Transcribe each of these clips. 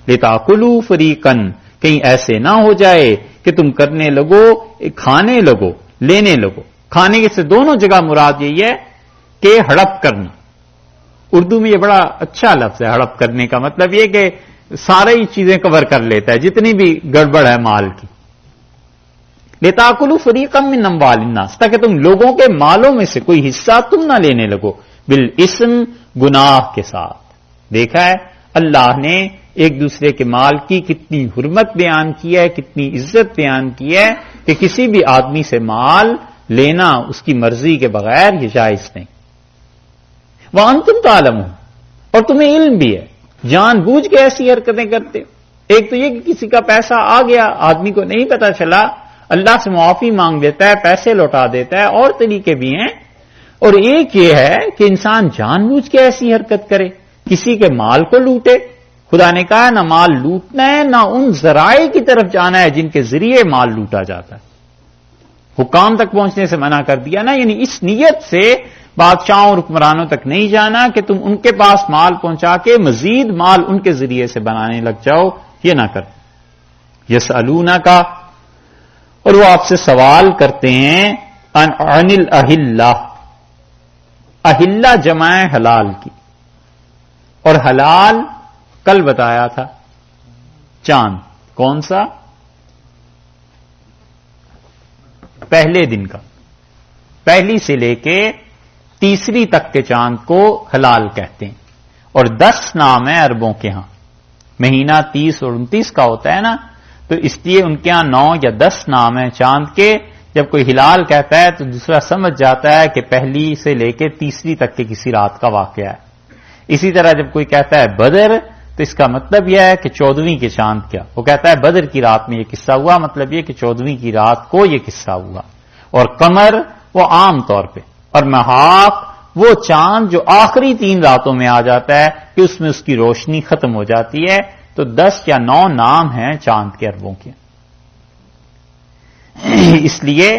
لتاکلوا فریقا، کہیں ایسے نہ ہو جائے کہ تم کرنے لگو، کھانے لگو، لینے لگو۔ کھانے سے دونوں جگہ مراد یہی ہے کہ ہڑپ کرنا۔ اردو میں یہ بڑا اچھا لفظ ہے، ہڑپ کرنے کا مطلب یہ کہ ساری چیزیں کور کر لیتا ہے، جتنی بھی گڑبڑ ہے مال کی۔ لتاکلوا فریقا من اموال الناس، تاکہ تم لوگوں کے مالوں میں سے کوئی حصہ تم نہ لینے لگو، بالاسم، گناہ کے ساتھ۔ دیکھا ہے اللہ نے ایک دوسرے کے مال کی کتنی حرمت بیان کی ہے، کتنی عزت بیان کی ہے کہ کسی بھی آدمی سے مال لینا اس کی مرضی کے بغیر یہ جائز نہیں۔ وَأَنْتُمْ تَعْلَمُونَ، اور تمہیں علم بھی ہے، جان بوجھ کے ایسی حرکتیں کرتے ہو۔ ایک تو یہ کہ کسی کا پیسہ آ گیا، آدمی کو نہیں پتا چلا، اللہ سے معافی مانگ دیتا ہے، پیسے لوٹا دیتا ہے، اور طریقے بھی ہیں۔ اور ایک یہ ہے کہ انسان جان بوجھ کے ایسی حرکت کرے، کسی کے مال کو لوٹے۔ خدا نے کہا نہ مال لوٹنا ہے، نہ ان ذرائع کی طرف جانا ہے جن کے ذریعے مال لوٹا جاتا ہے۔ حکام تک پہنچنے سے منع کر دیا نا، یعنی اس نیت سے بادشاہوں اور حکمرانوں تک نہیں جانا کہ تم ان کے پاس مال پہنچا کے مزید مال ان کے ذریعے سے بنانے لگ جاؤ، یہ نہ کر۔ یسألونک، اور وہ آپ سے سوال کرتے ہیں، عن الاہلہ، اہلہ جمع ہے حلال کی، اور حلال کل بتایا تھا چاند، کون سا؟ پہلے دن کا، پہلی سے لے کے تیسری تک کے چاند کو حلال کہتے ہیں، اور 10 نام ہیں عربوں کے ہاں، مہینہ 30 اور 29 کا ہوتا ہے نا، تو اس لیے ان کے ہاں 9 یا 10 نام ہیں چاند کے۔ جب کوئی ہلال کہتا ہے تو دوسرا سمجھ جاتا ہے کہ پہلی سے لے کے تیسری تک کے کسی رات کا واقعہ ہے۔ اسی طرح جب کوئی کہتا ہے بدر تو اس کا مطلب یہ ہے کہ 14ویں کے چاند کیا، وہ کہتا ہے بدر کی رات میں یہ قصہ ہوا، مطلب یہ کہ 14ویں کی رات کو یہ قصہ ہوا۔ اور قمر وہ عام طور پہ، اور محاق وہ چاند جو آخری 3 راتوں میں آ جاتا ہے کہ اس میں اس کی روشنی ختم ہو جاتی ہے۔ تو 10 یا 9 نام ہیں چاند کے عربوں کے، اس لیے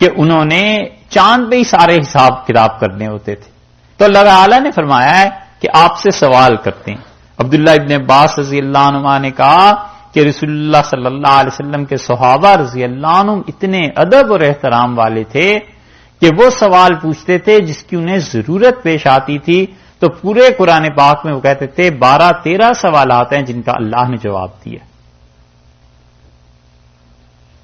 کہ انہوں نے چاند پہ ہی سارے حساب کتاب کرنے ہوتے تھے۔ تو اللہ تعالیٰ نے فرمایا ہے کہ آپ سے سوال کرتے ہیں۔ عبداللہ ابن عباس رضی اللہ عنہ نے کہا کہ رسول اللہ صلی اللہ علیہ وسلم کے صحابہ رضی اللہ عنہ اتنے ادب اور احترام والے تھے کہ وہ سوال پوچھتے تھے جس کی انہیں ضرورت پیش آتی تھی، تو پورے قرآن پاک میں وہ کہتے تھے 12-13 سوالات ہیں جن کا اللہ نے جواب دیا۔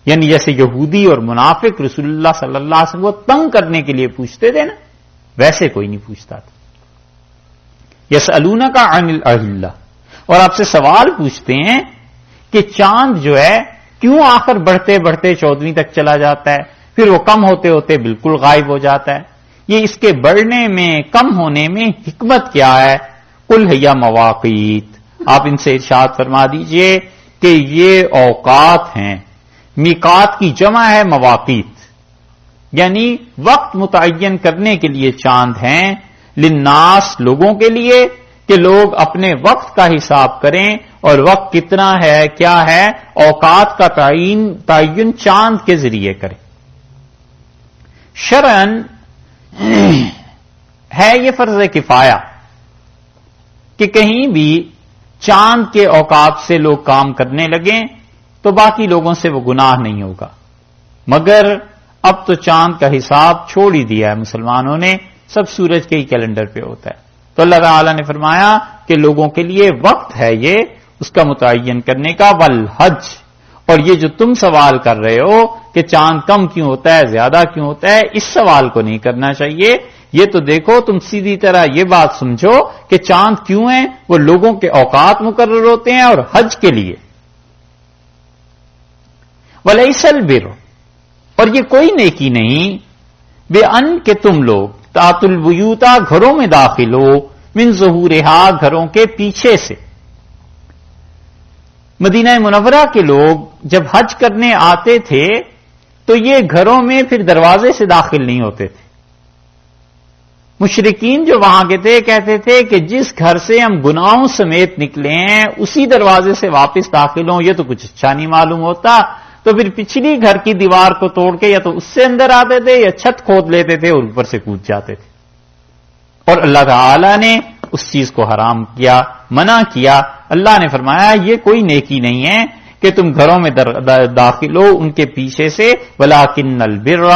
یعنی جیسے یہودی اور منافق رسول اللہ صلی اللہ علیہ وسلم کو تنگ کرنے کے لیے پوچھتے تھے نا، ویسے کوئی نہیں پوچھتا تھا۔ یسألونک عن الاہلہ، اور آپ سے سوال پوچھتے ہیں کہ چاند جو ہے کیوں آخر بڑھتے بڑھتے 14ویں تک چلا جاتا ہے، پھر وہ کم ہوتے ہوتے بالکل غائب ہو جاتا ہے۔ یہ اس کے بڑھنے میں کم ہونے میں حکمت کیا ہے؟ قل ہی مواقیت، آپ ان سے ارشاد فرما دیجئے کہ یہ اوقات ہیں۔ میقات کی جمع ہے مواقیت، یعنی وقت متعین کرنے کے لیے چاند ہیں، للناس لوگوں کے لیے کہ لوگ اپنے وقت کا حساب کریں، اور وقت کتنا ہے کیا ہے، اوقات کا تعین چاند کے ذریعے کریں۔ شرعاً ہے یہ فرض کفایہ کہ کہیں بھی چاند کے اوقات سے لوگ کام کرنے لگیں تو باقی لوگوں سے وہ گناہ نہیں ہوگا، مگر اب تو چاند کا حساب چھوڑ ہی دیا ہے مسلمانوں نے، سب سورج کے ہی کیلنڈر پہ ہوتا ہے۔ تو اللہ تعالیٰ نے فرمایا کہ لوگوں کے لیے وقت ہے یہ اس کا متعین کرنے کا، والحج، اور یہ جو تم سوال کر رہے ہو کہ چاند کم کیوں ہوتا ہے زیادہ کیوں ہوتا ہے، اس سوال کو نہیں کرنا چاہیے۔ یہ تو دیکھو تم سیدھی طرح یہ بات سمجھو کہ چاند کیوں ہیں، وہ لوگوں کے اوقات مقرر ہوتے ہیں اور حج کے لیے۔ وَلَيْسَ الْبِرُّ، اور یہ کوئی نیکی نہیں، بِأَن کہ تم لوگ تَأْتُوا الْبُيُوتَ گھروں میں داخل ہو، مِن ظُهُورِهَا گھروں کے پیچھے سے۔ مدینہ منورہ کے لوگ جب حج کرنے آتے تھے تو یہ گھروں میں پھر دروازے سے داخل نہیں ہوتے تھے۔ مشرکین جو وہاں کے تھے کہتے تھے کہ جس گھر سے ہم گناہوں سمیت نکلے ہیں اسی دروازے سے واپس داخل ہوں، یہ تو کچھ اچھا نہیں معلوم ہوتا، تو پھر پچھلی گھر کی دیوار کو توڑ کے یا تو اس سے اندر آتے تھے یا چھت کھود لیتے تھے اور اوپر سے کود جاتے تھے۔ اور اللہ تعالی نے اس چیز کو حرام کیا، منع کیا، اللہ نے فرمایا یہ کوئی نیکی نہیں ہے کہ تم گھروں میں داخل ہو ان کے پیچھے سے، وَلَٰكِنَّ الْبِرَّ،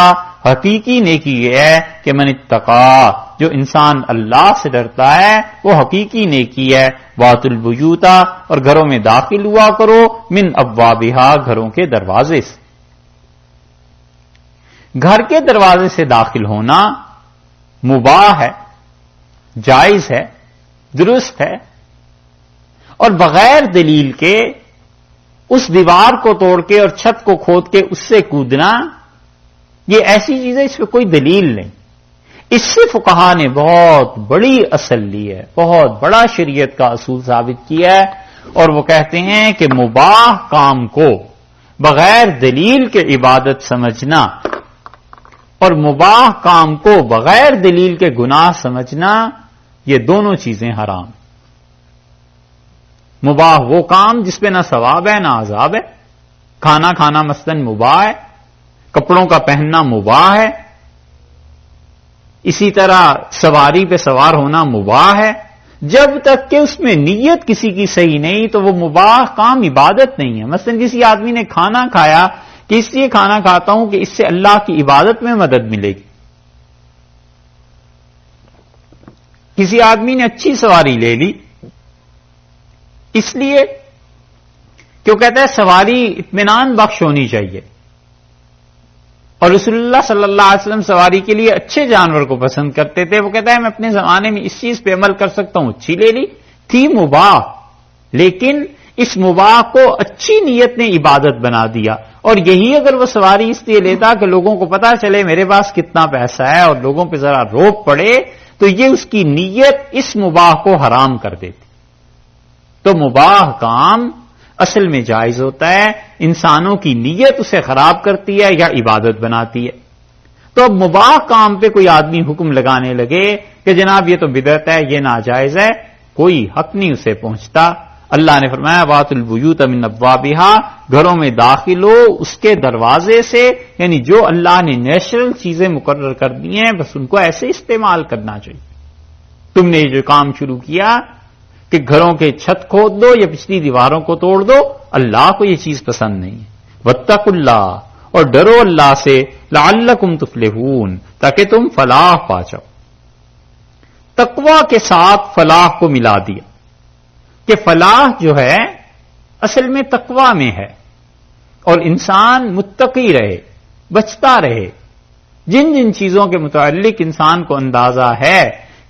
حقیقی نیکی یہ ہے کہ من اتقا، جو انسان اللہ سے ڈرتا ہے وہ حقیقی نیکی ہے، وَأْتُوا الْبُيُوتَ، اور گھروں میں داخل ہوا کرو، من ابوابها، گھروں کے دروازے سے۔ گھر کے دروازے سے داخل ہونا مباح ہے، جائز ہے، درست ہے، اور بغیر دلیل کے اس دیوار کو توڑ کے اور چھت کو کھود کے اس سے کودنا، یہ ایسی چیز ہے اس پہ کوئی دلیل نہیں۔ اس سے فقہا نے بہت بڑی اصل لی ہے، بہت بڑا شریعت کا اصول ثابت کیا ہے، اور وہ کہتے ہیں کہ مباح کام کو بغیر دلیل کے عبادت سمجھنا اور مباح کام کو بغیر دلیل کے گناہ سمجھنا، یہ دونوں چیزیں حرام۔ مباح وہ کام جس پہ نہ ثواب ہے نہ عذاب ہے، کھانا کھانا مثلاً مباح ہے، کپڑوں کا پہننا مباح ہے، اسی طرح سواری پہ سوار ہونا مباح ہے، جب تک کہ اس میں نیت کسی کی صحیح نہیں تو وہ مباح کام عبادت نہیں ہے۔ مثلاً کسی آدمی نے کھانا کھایا کہ اس لیے کھانا کھاتا ہوں کہ اس سے اللہ کی عبادت میں مدد ملے گی، کسی آدمی نے اچھی سواری لے لی اس لیے کہ وہ کہتا ہے سواری اطمینان بخش ہونی چاہیے، اور رسول اللہ صلی اللہ علیہ وسلم سواری کے لیے اچھے جانور کو پسند کرتے تھے، وہ کہتا ہے میں اپنے زمانے میں اس چیز پہ عمل کر سکتا ہوں، اچھی لے لی، تھی مباح، لیکن اس مباح کو اچھی نیت نے عبادت بنا دیا، اور یہی اگر وہ سواری اس لیے لیتا کہ لوگوں کو پتا چلے میرے پاس کتنا پیسہ ہے اور لوگوں پہ ذرا روک پڑے، تو یہ اس کی نیت اس مباح کو حرام کر دیتی۔ تو مباح کام اصل میں جائز ہوتا ہے، انسانوں کی نیت اسے خراب کرتی ہے یا عبادت بناتی ہے۔ تو اب مباح کام پہ کوئی آدمی حکم لگانے لگے کہ جناب یہ تو بدعت ہے، یہ ناجائز ہے، کوئی حق نہیں اسے پہنچتا۔ اللہ نے فرمایا وَأْتُوا الْبُيُوتَ مِنْ أَبْوَابِهَا، گھروں میں داخل ہو اس کے دروازے سے، یعنی جو اللہ نے نیچرل چیزیں مقرر کر دی ہیں بس ان کو ایسے استعمال کرنا چاہیے۔ تم نے جو کام شروع کیا کہ گھروں کے چھت کھود دو یا پچھلی دیواروں کو توڑ دو، اللہ کو یہ چیز پسند نہیں ہے۔ وَاتَّقُوا اللَّهَ، اور ڈرو اللہ سے، لَعَلَّكُمْ تُفْلِحُونَ، تاکہ تم فلاح پا جاؤ۔ تقوی کے ساتھ فلاح کو ملا دیا کہ فلاح جو ہے اصل میں تقوی میں ہے، اور انسان متقی رہے، بچتا رہے۔ جن جن چیزوں کے متعلق انسان کو اندازہ ہے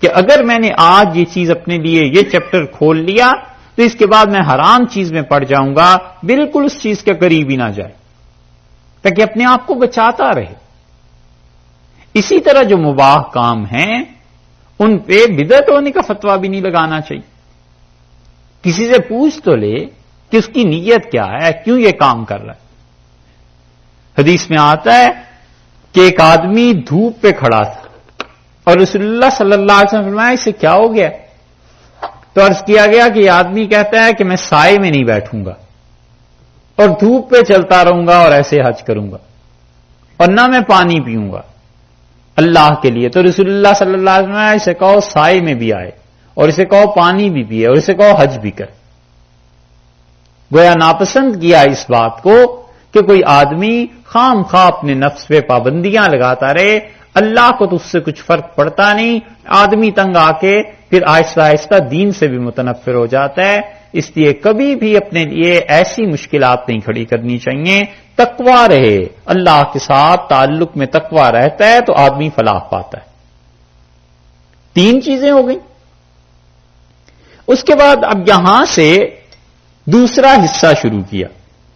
کہ اگر میں نے آج یہ چیز اپنے لیے یہ چیپٹر کھول لیا تو اس کے بعد میں حرام چیز میں پڑ جاؤں گا، بالکل اس چیز کے قریب ہی نہ جائے، تاکہ اپنے آپ کو بچاتا رہے۔ اسی طرح جو مباح کام ہیں ان پہ بدعت ہونے کا فتویٰ بھی نہیں لگانا چاہیے۔ کسی سے پوچھ تو لے کہ اس کی نیت کیا ہے، کیوں یہ کام کر رہا ہے۔ حدیث میں آتا ہے کہ ایک آدمی دھوپ پہ کھڑا تھا اور رسول اللہ صلی اللہ علیہ وسلم فرمایا اس سے کیا ہو گیا؟ تو عرض کیا گیا کہ یہ آدمی کہتا ہے کہ میں سائے میں نہیں بیٹھوں گا اور دھوپ پہ چلتا رہوں گا اور ایسے حج کروں گا، اور نہ میں پانی پیوں گا اللہ کے لیے۔ تو رسول اللہ صلی اللہ علیہ وسلم اسے کہو سائے میں بھی آئے، اور اسے کہو پانی بھی پیے، اور اسے کہو حج بھی کرے۔ گویا ناپسند کیا اس بات کو کہ کوئی آدمی خام خواہ اپنے نفس پہ پابندیاں لگاتا رہے، اللہ کو تو اس سے کچھ فرق پڑتا نہیں، آدمی تنگ آ کے پھر آہستہ آہستہ دین سے بھی متنفر ہو جاتا ہے۔ اس لیے کبھی بھی اپنے لیے ایسی مشکلات نہیں کھڑی کرنی چاہیے، تقوی رہے، اللہ کے ساتھ تعلق میں تقوی رہتا ہے تو آدمی فلاح پاتا ہے۔ تین چیزیں ہو گئیں۔ اس کے بعد اب یہاں سے دوسرا حصہ شروع کیا،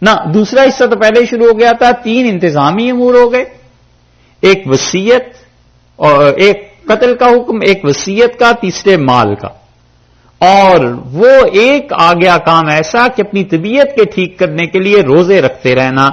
نہ دوسرا حصہ تو پہلے شروع ہو گیا تھا، تین انتظامی امور ہو گئے، ایک وصیت اور ایک قتل کا حکم، ایک وصیت کا، تیسرے مال کا، اور وہ ایک آ گیا کام ایسا کہ اپنی طبیعت کے ٹھیک کرنے کے لیے روزے رکھتے رہنا۔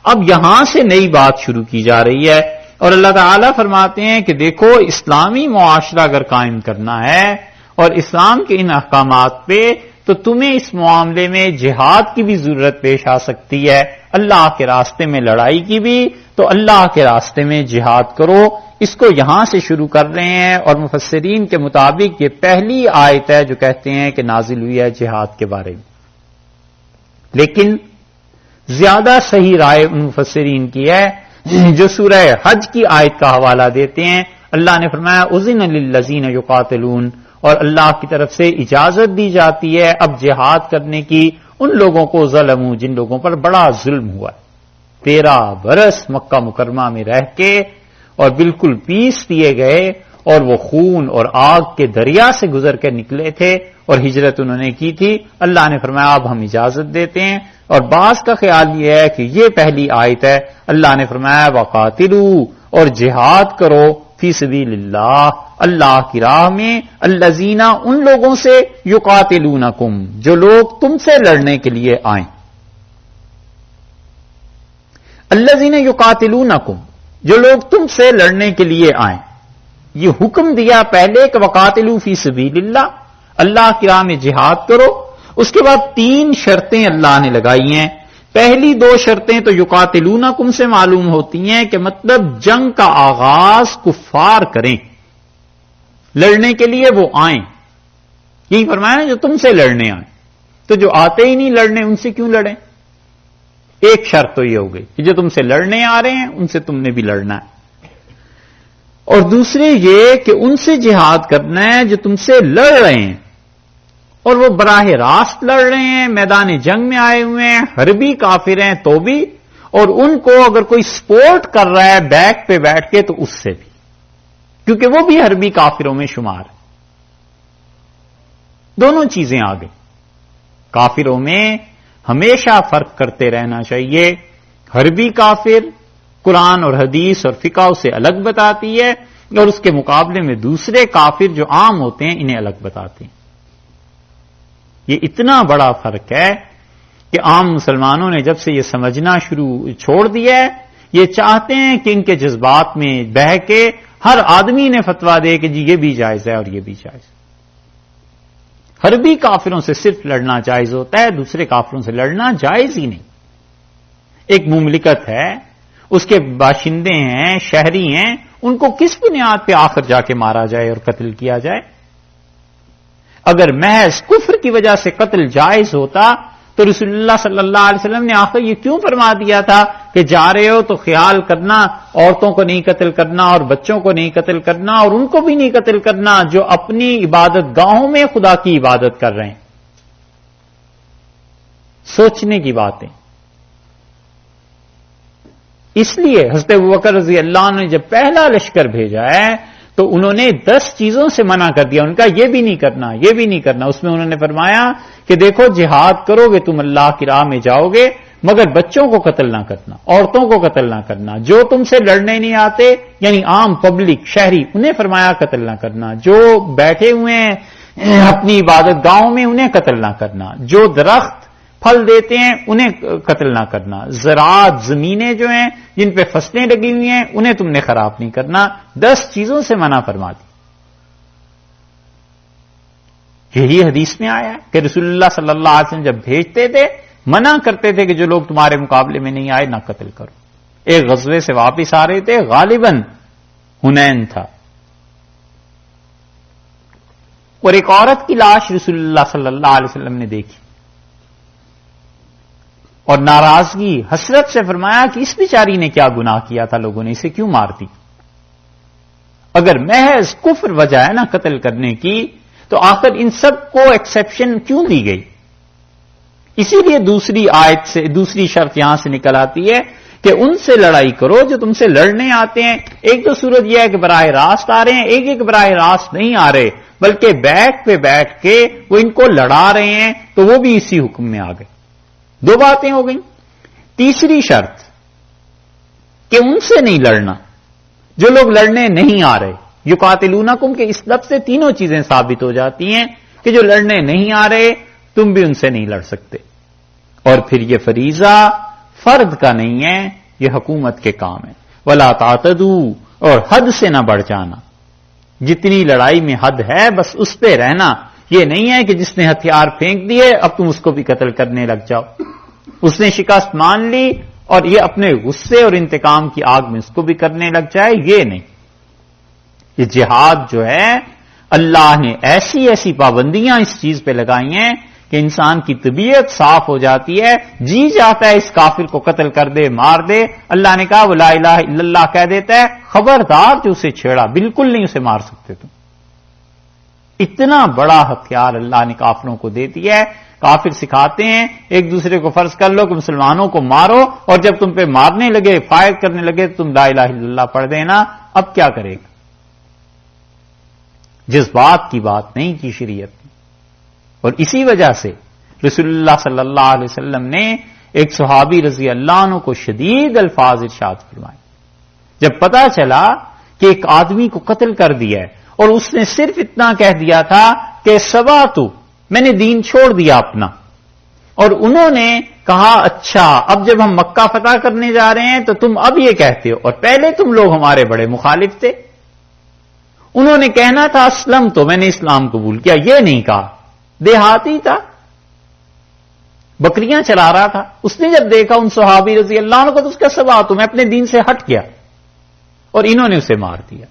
اب یہاں سے نئی بات شروع کی جا رہی ہے، اور اللہ تعالیٰ فرماتے ہیں کہ دیکھو اسلامی معاشرہ اگر قائم کرنا ہے اور اسلام کے ان احکامات پہ تو تمہیں اس معاملے میں جہاد کی بھی ضرورت پیش آ سکتی ہے، اللہ کے راستے میں لڑائی کی بھی، تو اللہ کے راستے میں جہاد کرو۔ اس کو یہاں سے شروع کر رہے ہیں، اور مفسرین کے مطابق یہ پہلی آیت ہے جو کہتے ہیں کہ نازل ہوئی ہے جہاد کے بارے میں۔ لیکن زیادہ صحیح رائے ان مفسرین کی ہے جو سورہ حج کی آیت کا حوالہ دیتے ہیں۔ اللہ نے فرمایا اذن للذین یقاتلون، اور اللہ کی طرف سے اجازت دی جاتی ہے اب جہاد کرنے کی ان لوگوں کو ظلموا، جن لوگوں پر بڑا ظلم ہوا ہے، 13 برس مکہ مکرمہ میں رہ کے اور بالکل پیس دیے گئے، اور وہ خون اور آگ کے دریا سے گزر کے نکلے تھے اور ہجرت انہوں نے کی تھی۔ اللہ نے فرمایا اب ہم اجازت دیتے ہیں، اور بعض کا خیال یہ ہے کہ یہ پہلی آیت ہے۔ اللہ نے فرمایا وقاتلوا، اور جہاد کرو فی سبیل اللہ، اللہ کی راہ میں، الذین، ان لوگوں سے، یقاتلونکم، جو لوگ تم سے لڑنے کے لیے آئیں، الذین یقاتلونکم، جو لوگ تم سے لڑنے کے لیے آئیں۔ یہ حکم دیا پہلے کہ وقاتلوا فی سبیل اللہ، اللہ کی راہ میں جہاد کرو۔ اس کے بعد 3 شرطیں اللہ نے لگائی ہیں۔ پہلی 2 شرطیں تو یقاتلونکم سے معلوم ہوتی ہیں کہ مطلب جنگ کا آغاز کفار کریں، لڑنے کے لیے وہ آئیں، یہی فرمایا نا جو تم سے لڑنے آئیں، تو جو آتے ہی نہیں لڑنے ان سے کیوں لڑیں؟ ایک شرط تو یہ ہو گئی کہ جو تم سے لڑنے آ رہے ہیں ان سے تم نے بھی لڑنا ہے، اور دوسرے یہ کہ ان سے جہاد کرنا ہے جو تم سے لڑ رہے ہیں، اور وہ براہ راست لڑ رہے ہیں، میدان جنگ میں آئے ہوئے ہیں، حربی کافر ہیں تو بھی، اور ان کو اگر کوئی سپورٹ کر رہا ہے بیک پہ بیٹھ کے تو اس سے بھی، کیونکہ وہ بھی حربی کافروں میں شمار ہے۔ دونوں چیزیں آ گئی۔ کافروں میں ہمیشہ فرق کرتے رہنا چاہیے، حربی کافر قرآن اور حدیث اور فقہ اسے الگ بتاتی ہے، اور اس کے مقابلے میں دوسرے کافر جو عام ہوتے ہیں انہیں الگ بتاتے ہیں۔ یہ اتنا بڑا فرق ہے کہ عام مسلمانوں نے جب سے یہ سمجھنا چھوڑ دیا ہے، یہ چاہتے ہیں کہ ان کے جذبات میں بہہ کے ہر آدمی نے فتویٰ دے کہ جی یہ بھی جائز ہے اور یہ بھی جائز ہے۔ حربی کافروں سے صرف لڑنا جائز ہوتا ہے، دوسرے کافروں سے لڑنا جائز ہی نہیں۔ ایک مملکت ہے، اس کے باشندے ہیں، شہری ہیں، ان کو کس بنیاد پہ آخر جا کے مارا جائے اور قتل کیا جائے؟ اگر محض کفر کی وجہ سے قتل جائز ہوتا تو رسول اللہ صلی اللہ علیہ وسلم نے آخر یہ کیوں فرما دیا تھا کہ جا رہے ہو تو خیال کرنا عورتوں کو نہیں قتل کرنا اور بچوں کو نہیں قتل کرنا اور ان کو بھی نہیں قتل کرنا جو اپنی عبادت گاہوں میں خدا کی عبادت کر رہے ہیں۔ سوچنے کی باتیں۔ اس لیے حضرت ابوبکر رضی اللہ عنہ نے جب پہلا لشکر بھیجا ہے تو انہوں نے 10 چیزوں سے منع کر دیا، ان کا یہ بھی نہیں کرنا، یہ بھی نہیں کرنا۔ اس میں انہوں نے فرمایا کہ دیکھو جہاد کرو گے تم اللہ کی راہ میں جاؤ گے، مگر بچوں کو قتل نہ کرنا، عورتوں کو قتل نہ کرنا، جو تم سے لڑنے نہیں آتے یعنی عام پبلک شہری انہیں فرمایا قتل نہ کرنا، جو بیٹھے ہوئے ہیں اپنی عبادت گاہوں میں انہیں قتل نہ کرنا، جو درخت پھل دیتے ہیں انہیں قتل نہ کرنا، زراعت زمینیں جو ہیں جن پہ فصلیں لگی ہوئی ہیں انہیں تم نے خراب نہیں کرنا۔ 10 چیزوں سے منع فرما دی۔ یہی حدیث میں آیا ہے کہ رسول اللہ صلی اللہ علیہ وسلم جب بھیجتے تھے منع کرتے تھے کہ جو لوگ تمہارے مقابلے میں نہیں آئے نہ قتل کرو۔ ایک غزوے سے واپس آ رہے تھے، غالباً حنین تھا، اور ایک عورت کی لاش رسول اللہ صلی اللہ علیہ وسلم نے دیکھی اور ناراضگی حسرت سے فرمایا کہ اس بیچاری نے کیا گناہ کیا تھا، لوگوں نے اسے کیوں مار دی؟ اگر محض کفر وجہ ہے نا قتل کرنے کی تو آخر ان سب کو ایکسیپشن کیوں دی گئی؟ اسی لیے دوسری آیت سے دوسری شرط یہاں سے نکل آتی ہے کہ ان سے لڑائی کرو جو تم سے لڑنے آتے ہیں۔ ایک تو صورت یہ ہے کہ براہ راست آ رہے ہیں، ایک براہ راست نہیں آ رہے بلکہ بیک پہ بیٹھ کے وہ ان کو لڑا رہے ہیں، تو وہ بھی اسی حکم میں آ گئے۔ 2 باتیں ہو گئیں۔ تیسری شرط کہ ان سے نہیں لڑنا جو لوگ لڑنے نہیں آ رہے، یقاتلونکم کے اس لفظ سے تینوں چیزیں ثابت ہو جاتی ہیں کہ جو لڑنے نہیں آ رہے تم بھی ان سے نہیں لڑ سکتے۔ اور پھر یہ فریضہ فرد کا نہیں ہے، یہ حکومت کے کام ہے۔ ولا تعتدوا، اور حد سے نہ بڑھ جانا، جتنی لڑائی میں حد ہے بس اس پہ رہنا، یہ نہیں ہے کہ جس نے ہتھیار پھینک دیے اب تم اس کو بھی قتل کرنے لگ جاؤ. اس نے شکست مان لی اور یہ اپنے غصے اور انتقام کی آگ میں اس کو بھی کرنے لگ جائے، یہ نہیں. یہ جہاد جو ہے اللہ نے ایسی ایسی پابندیاں اس چیز پہ لگائی ہیں کہ انسان کی طبیعت صاف ہو جاتی ہے، جی جاتا ہے اس کافر کو قتل کر دے، مار دے. اللہ نے کہا وہ لا الہ الا اللہ کہہ دیتا ہے، خبردار جو اسے چھیڑا، بالکل نہیں اسے مار سکتے تم. اتنا بڑا ہتھیار اللہ نے کافروں کو دے دیا ہے. کافر سکھاتے ہیں ایک دوسرے کو، فرض کر لو کہ مسلمانوں کو مارو، اور جب تم پہ مارنے لگے، فائر کرنے لگے، تم لا الہ الا اللہ پڑھ دینا. اب کیا کرے گا؟ جذبات کی بات نہیں کی شریعت نے. اور اسی وجہ سے رسول اللہ صلی اللہ علیہ وسلم نے ایک صحابی رضی اللہ عنہ کو شدید الفاظ ارشاد فرمائے. جب پتا چلا کہ ایک آدمی کو قتل کر دیا ہے اور اس نے صرف اتنا کہہ دیا تھا کہ سباتو، میں نے دین چھوڑ دیا اپنا، اور انہوں نے کہا اچھا اب جب ہم مکہ فتح کرنے جا رہے ہیں تو تم اب یہ کہتے ہو، اور پہلے تم لوگ ہمارے بڑے مخالف تھے. انہوں نے کہنا تھا اسلم تو میں نے اسلام قبول کیا، یہ نہیں کہا. دیہاتی تھا، بکریاں چلا رہا تھا. اس نے جب دیکھا ان صحابی رضی اللہ عنہ کو تو اس کا سبات تو میں اپنے دین سے ہٹ گیا، اور انہوں نے اسے مار دیا.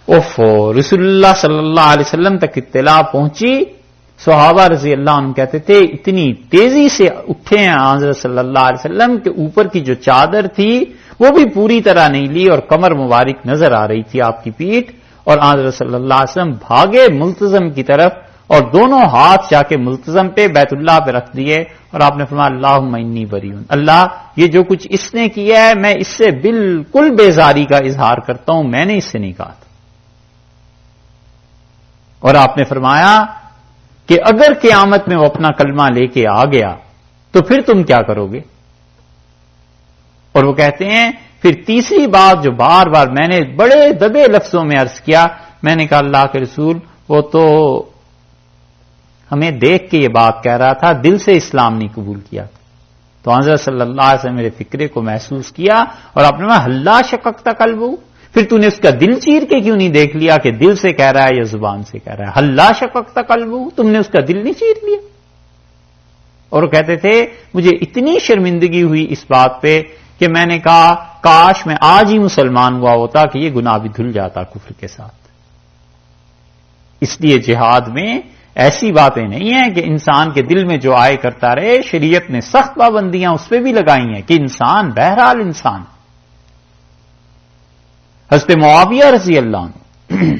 اوفو، رسول اللہ صلی اللہ علیہ وسلم تک اطلاع پہنچی. صحابہ رضی اللہ عنہ کہتے تھے اتنی تیزی سے اٹھے ہیں حضرت صلی اللہ علیہ وسلم کہ اوپر کی جو چادر تھی وہ بھی پوری طرح نہیں لی اور کمر مبارک نظر آ رہی تھی آپ کی پیٹھ. اور حضرت صلی اللہ علیہ وسلم بھاگے ملتزم کی طرف اور دونوں ہاتھ جا کے ملتزم پہ بیت اللہ پہ رکھ دیے اور آپ نے فرمایا اللہم انی بریئن، اللہ یہ جو کچھ اس نے کیا ہے میں اس سے بالکل بیزاری کا اظہار کرتا ہوں، میں نے اس سے نہیں کہا تھا. اور آپ نے فرمایا کہ اگر قیامت میں وہ اپنا کلمہ لے کے آ گیا تو پھر تم کیا کرو گے؟ اور وہ کہتے ہیں پھر تیسری بات جو بار بار میں نے بڑے دبے لفظوں میں عرض کیا، میں نے کہا اللہ کے رسول وہ تو ہمیں دیکھ کے یہ بات کہہ رہا تھا، دل سے اسلام نہیں قبول کیا. تو حضرت صلی اللہ علیہ وسلم میرے فکرے کو محسوس کیا اور آپ نے کہا ہلا شققت قلبہ، پھر تو نے اس کا دل چیر کے کیوں نہیں دیکھ لیا کہ دل سے کہہ رہا ہے یا زبان سے کہہ رہا ہے؟ ہلا شققت قلبہ، تم نے اس کا دل نہیں چیر لیا. اور وہ کہتے تھے مجھے اتنی شرمندگی ہوئی اس بات پہ کہ میں نے کہا کاش میں آج ہی مسلمان ہوا ہوتا کہ یہ گناہ بھی دھل جاتا کفر کے ساتھ. اس لیے جہاد میں ایسی باتیں نہیں ہیں کہ انسان کے دل میں جو آئے کرتا رہے. شریعت نے سخت پابندیاں اس پہ بھی لگائی ہیں کہ انسان بہرحال انسان. حضرت معاویہ رضی اللہ عنہ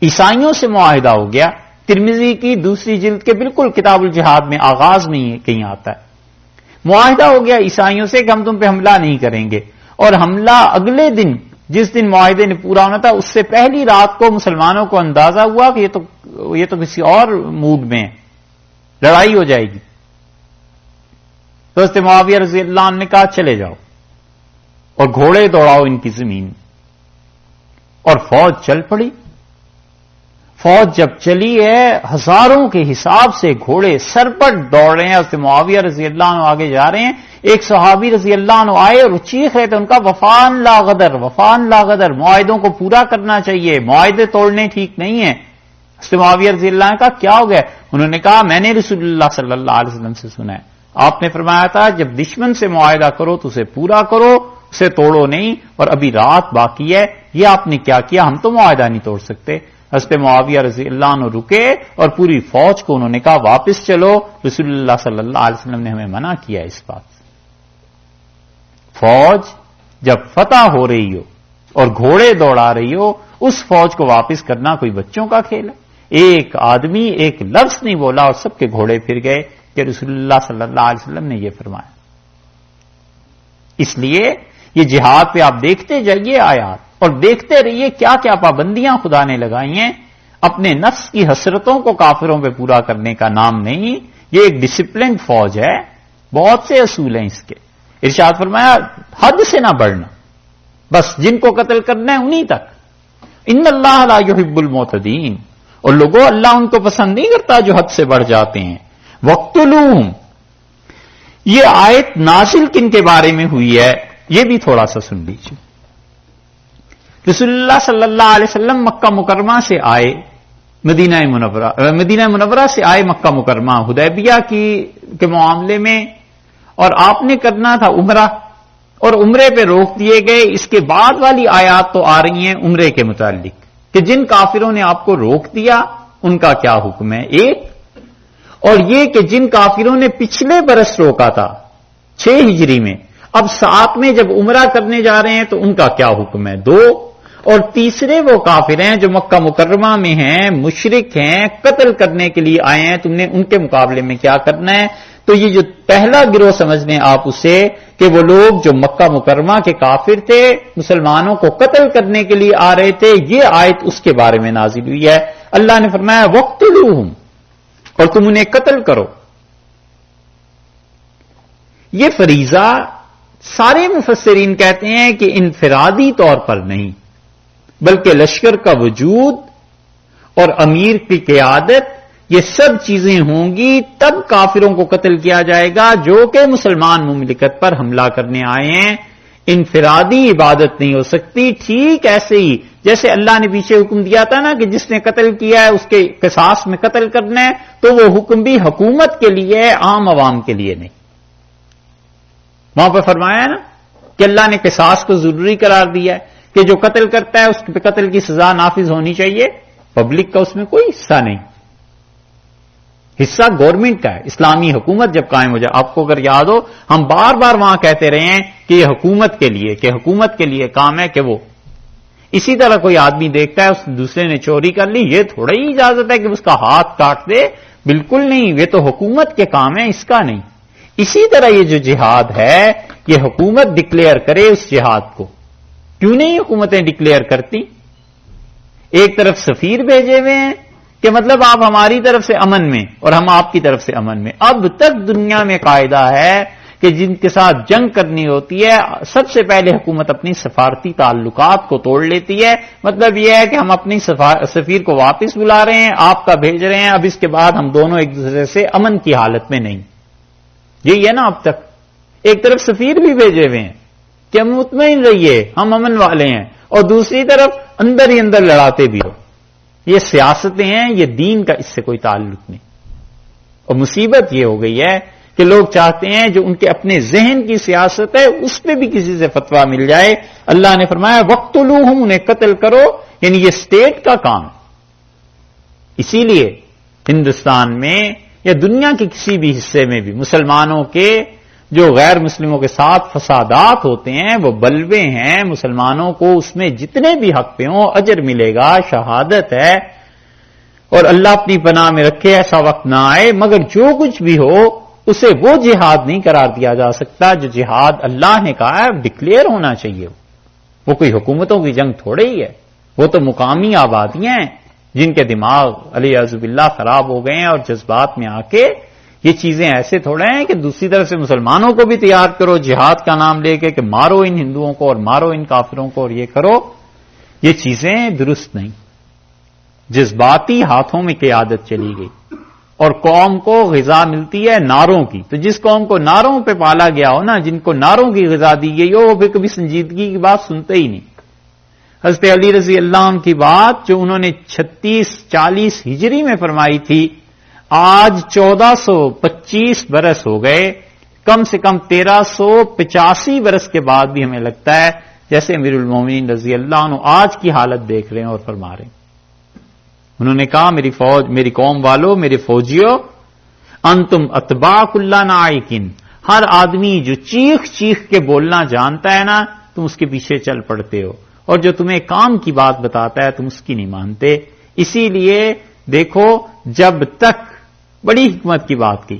عیسائیوں سے معاہدہ ہو گیا. ترمذی کی دوسری جلد کے بالکل کتاب الجہاد میں آغاز میں ہی کہیں آتا ہے. معاہدہ ہو گیا عیسائیوں سے کہ ہم تم پہ حملہ نہیں کریں گے، اور حملہ اگلے دن جس دن معاہدے نے پورا ہونا تھا اس سے پہلی رات کو مسلمانوں کو اندازہ ہوا کہ یہ تو کسی اور موڈ میں ہے، لڑائی ہو جائے گی. تو حضرت معاویہ رضی اللہ عنہ نے کہا چلے جاؤ اور گھوڑے دوڑاؤ ان کی زمین. اور فوج چل پڑی. فوج جب چلی ہے ہزاروں کے حساب سے گھوڑے سرپٹ دوڑ رہے ہیں. حضرت معاویہ رضی اللہ عنہ آگے جا رہے ہیں. ایک صحابی رضی اللہ عنہ آئے اور چیخ رہے تھے ان کا وفان لا غدر، وفان لا غدر، معاہدوں کو پورا کرنا چاہیے، معاہدے توڑنے ٹھیک نہیں ہیں. حضرت معاویہ رضی اللہ عنہ کا کیا ہو گیا؟ انہوں نے کہا میں نے رسول اللہ صلی اللہ علیہ وسلم سے سنا ہے، آپ نے فرمایا تھا جب دشمن سے معاہدہ کرو تو اسے پورا کرو، اسے توڑو نہیں، اور ابھی رات باقی ہے. یہ آپ نے کیا کیا؟ ہم تو معاہدہ نہیں توڑ سکتے. حضرت معاویہ رضی اللہ عنہ رکے اور پوری فوج کو انہوں نے کہا واپس چلو، رسول اللہ صلی اللہ علیہ وسلم نے ہمیں منع کیا اس بات سے. فوج جب فتح ہو رہی ہو اور گھوڑے دوڑا رہی ہو، اس فوج کو واپس کرنا کوئی بچوں کا کھیل ہے؟ ایک آدمی ایک لفظ نہیں بولا اور سب کے گھوڑے پھر گئے کہ رسول اللہ صلی اللہ علیہ وسلم نے یہ فرمایا. اس لیے یہ جہاد پہ آپ دیکھتے جائیے آیات اور دیکھتے رہیے کیا کیا پابندیاں خدا نے لگائی ہیں. اپنے نفس کی حسرتوں کو کافروں پہ پورا کرنے کا نام نہیں، یہ ایک ڈسپلنڈ فوج ہے. بہت سے اصول ہیں اس کے. ارشاد فرمایا حد سے نہ بڑھنا، بس جن کو قتل کرنا ہے انہی تک. ان اللہ لا یحب المعتدین، اور لوگوں اللہ ان کو پسند نہیں کرتا جو حد سے بڑھ جاتے ہیں. وقتلوہم، یہ آیت نازل کن کے بارے میں ہوئی ہے یہ بھی تھوڑا سا سن لیجیے. رسول اللہ صلی اللہ علیہ وسلم مکہ مکرمہ سے آئے، مدینہ منورہ سے آئے مکہ مکرمہ حدیبیہ کے معاملے میں، اور آپ نے کرنا تھا عمرہ، اور عمرے پہ روک دیے گئے۔ اس کے بعد والی آیات تو آ رہی ہیں عمرے کے متعلق کہ جن کافروں نے آپ کو روک دیا ان کا کیا حکم ہے، ایک، اور یہ کہ جن کافروں نے پچھلے برس روکا تھا 6 ہجری میں، اب 7 میں جب عمرہ کرنے جا رہے ہیں تو ان کا کیا حکم ہے، 2، اور تیسرے وہ کافر ہیں جو مکہ مکرمہ میں ہیں، مشرک ہیں، قتل کرنے کے لیے آئے ہیں، تم نے ان کے مقابلے میں کیا کرنا ہے۔ تو یہ جو پہلا گروہ سمجھ لیں آپ اسے کہ وہ لوگ جو مکہ مکرمہ کے کافر تھے، مسلمانوں کو قتل کرنے کے لیے آ رہے تھے، یہ آیت اس کے بارے میں نازل ہوئی ہے۔ اللہ نے فرمایا وَاقْتُلُوهُمْ، اور تم انہیں قتل کرو۔ یہ فریضہ سارے مفسرین کہتے ہیں کہ انفرادی طور پر نہیں، بلکہ لشکر کا وجود اور امیر کی قیادت، یہ سب چیزیں ہوں گی تب کافروں کو قتل کیا جائے گا جو کہ مسلمان مملکت پر حملہ کرنے آئے ہیں۔ انفرادی عبادت نہیں ہو سکتی، ٹھیک ایسے ہی جیسے اللہ نے پیچھے حکم دیا تھا نا کہ جس نے قتل کیا ہے اس کے قصاص میں قتل کرنا ہے، تو وہ حکم بھی حکومت کے لیے ہے، عام عوام کے لیے نہیں۔ وہاں پہ فرمایا ہے نا کہ اللہ نے قصاص کو ضروری قرار دیا ہے کہ جو قتل کرتا ہے اس پہ قتل کی سزا نافذ ہونی چاہیے، پبلک کا اس میں کوئی حصہ نہیں، حصہ گورنمنٹ کا ہے۔ اسلامی حکومت جب قائم ہو جائے، آپ کو اگر یاد ہو ہم بار بار وہاں کہتے رہے ہیں کہ یہ حکومت کے لیے، کہ حکومت کے لیے کام ہے کہ وہ اسی طرح کوئی آدمی دیکھتا ہے اس دوسرے نے چوری کر لی، یہ تھوڑا ہی اجازت ہے کہ اس کا ہاتھ کاٹ دے، بالکل نہیں، یہ تو حکومت کے کام ہے، اس کا نہیں۔ اسی طرح یہ جو جہاد ہے یہ حکومت ڈکلیئر کرے اس جہاد کو، کیوں نہیں حکومتیں ڈکلیئر کرتی؟ ایک طرف سفیر بھیجے ہوئے ہیں کہ مطلب آپ ہماری طرف سے امن میں اور ہم آپ کی طرف سے امن میں۔ اب تک دنیا میں قاعدہ ہے کہ جن کے ساتھ جنگ کرنی ہوتی ہے سب سے پہلے حکومت اپنی سفارتی تعلقات کو توڑ لیتی ہے، مطلب یہ ہے کہ ہم اپنی سفیر کو واپس بلا رہے ہیں، آپ کا بھیج رہے ہیں، اب اس کے بعد ہم دونوں ایک دوسرے سے امن کی حالت میں نہیں۔ یہی ہے نا اب تک، ایک طرف سفیر بھی بھیجے ہوئے ہیں کہ ہم مطمئن رہیے ہم امن والے ہیں، اور دوسری طرف اندر ہی اندر لڑاتے بھی ہو۔ یہ سیاستیں ہیں، یہ دین کا اس سے کوئی تعلق نہیں۔ اور مصیبت یہ ہو گئی ہے کہ لوگ چاہتے ہیں جو ان کے اپنے ذہن کی سیاست ہے اس پہ بھی کسی سے فتویٰ مل جائے۔ اللہ نے فرمایا وَاقْتُلُوهُمْ، انہیں قتل کرو، یعنی یہ اسٹیٹ کا کام ہے۔ اسی لیے ہندوستان میں یا دنیا کے کسی بھی حصے میں بھی مسلمانوں کے جو غیر مسلموں کے ساتھ فسادات ہوتے ہیں وہ بلوے ہیں، مسلمانوں کو اس میں جتنے بھی حق پہ ہوں اجر ملے گا، شہادت ہے، اور اللہ اپنی پناہ میں رکھے ایسا وقت نہ آئے، مگر جو کچھ بھی ہو اسے وہ جہاد نہیں قرار دیا جا سکتا جو جہاد اللہ نے کہا ہے ڈکلیئر ہونا چاہیے۔ وہ کوئی حکومتوں کی جنگ تھوڑے ہی ہے، وہ تو مقامی آبادیاں ہیں جن کے دماغ علیہ باللہ خراب ہو گئے ہیں، اور جذبات میں آ کے یہ چیزیں ایسے تھوڑے ہیں کہ دوسری طرف سے مسلمانوں کو بھی تیار کرو جہاد کا نام لے کے کہ مارو ان ہندوؤں کو اور مارو ان کافروں کو اور یہ کرو، یہ چیزیں درست نہیں۔ جذباتی ہاتھوں میں قیادت چلی گئی اور قوم کو غذا ملتی ہے نعروں کی، تو جس قوم کو نعروں پہ پالا گیا ہو نا، جن کو نعروں کی غذا دی گئی ہو، وہ پھر کبھی سنجیدگی کی بات سنتے ہی نہیں۔ حضرت علی رضی اللہ عنہ کی بات جو انہوں نے 36-40 ہجری میں فرمائی تھی، آج 1425 برس ہو گئے، کم سے کم 1385 برس کے بعد بھی ہمیں لگتا ہے جیسے امیر المومنین رضی اللہ عنہ آج کی حالت دیکھ رہے ہیں اور فرما رہے ہیں۔ انہوں نے کہا میری فوج، میری قوم والو، میرے فوجیوں، انتم اتباع کل نائکن، ہر آدمی جو چیخ چیخ کے بولنا جانتا ہے نا تم اس کے پیچھے چل پڑتے ہو، اور جو تمہیں کام کی بات بتاتا ہے تم اس کی نہیں مانتے۔ اسی لیے دیکھو جب تک، بڑی حکمت کی بات کی،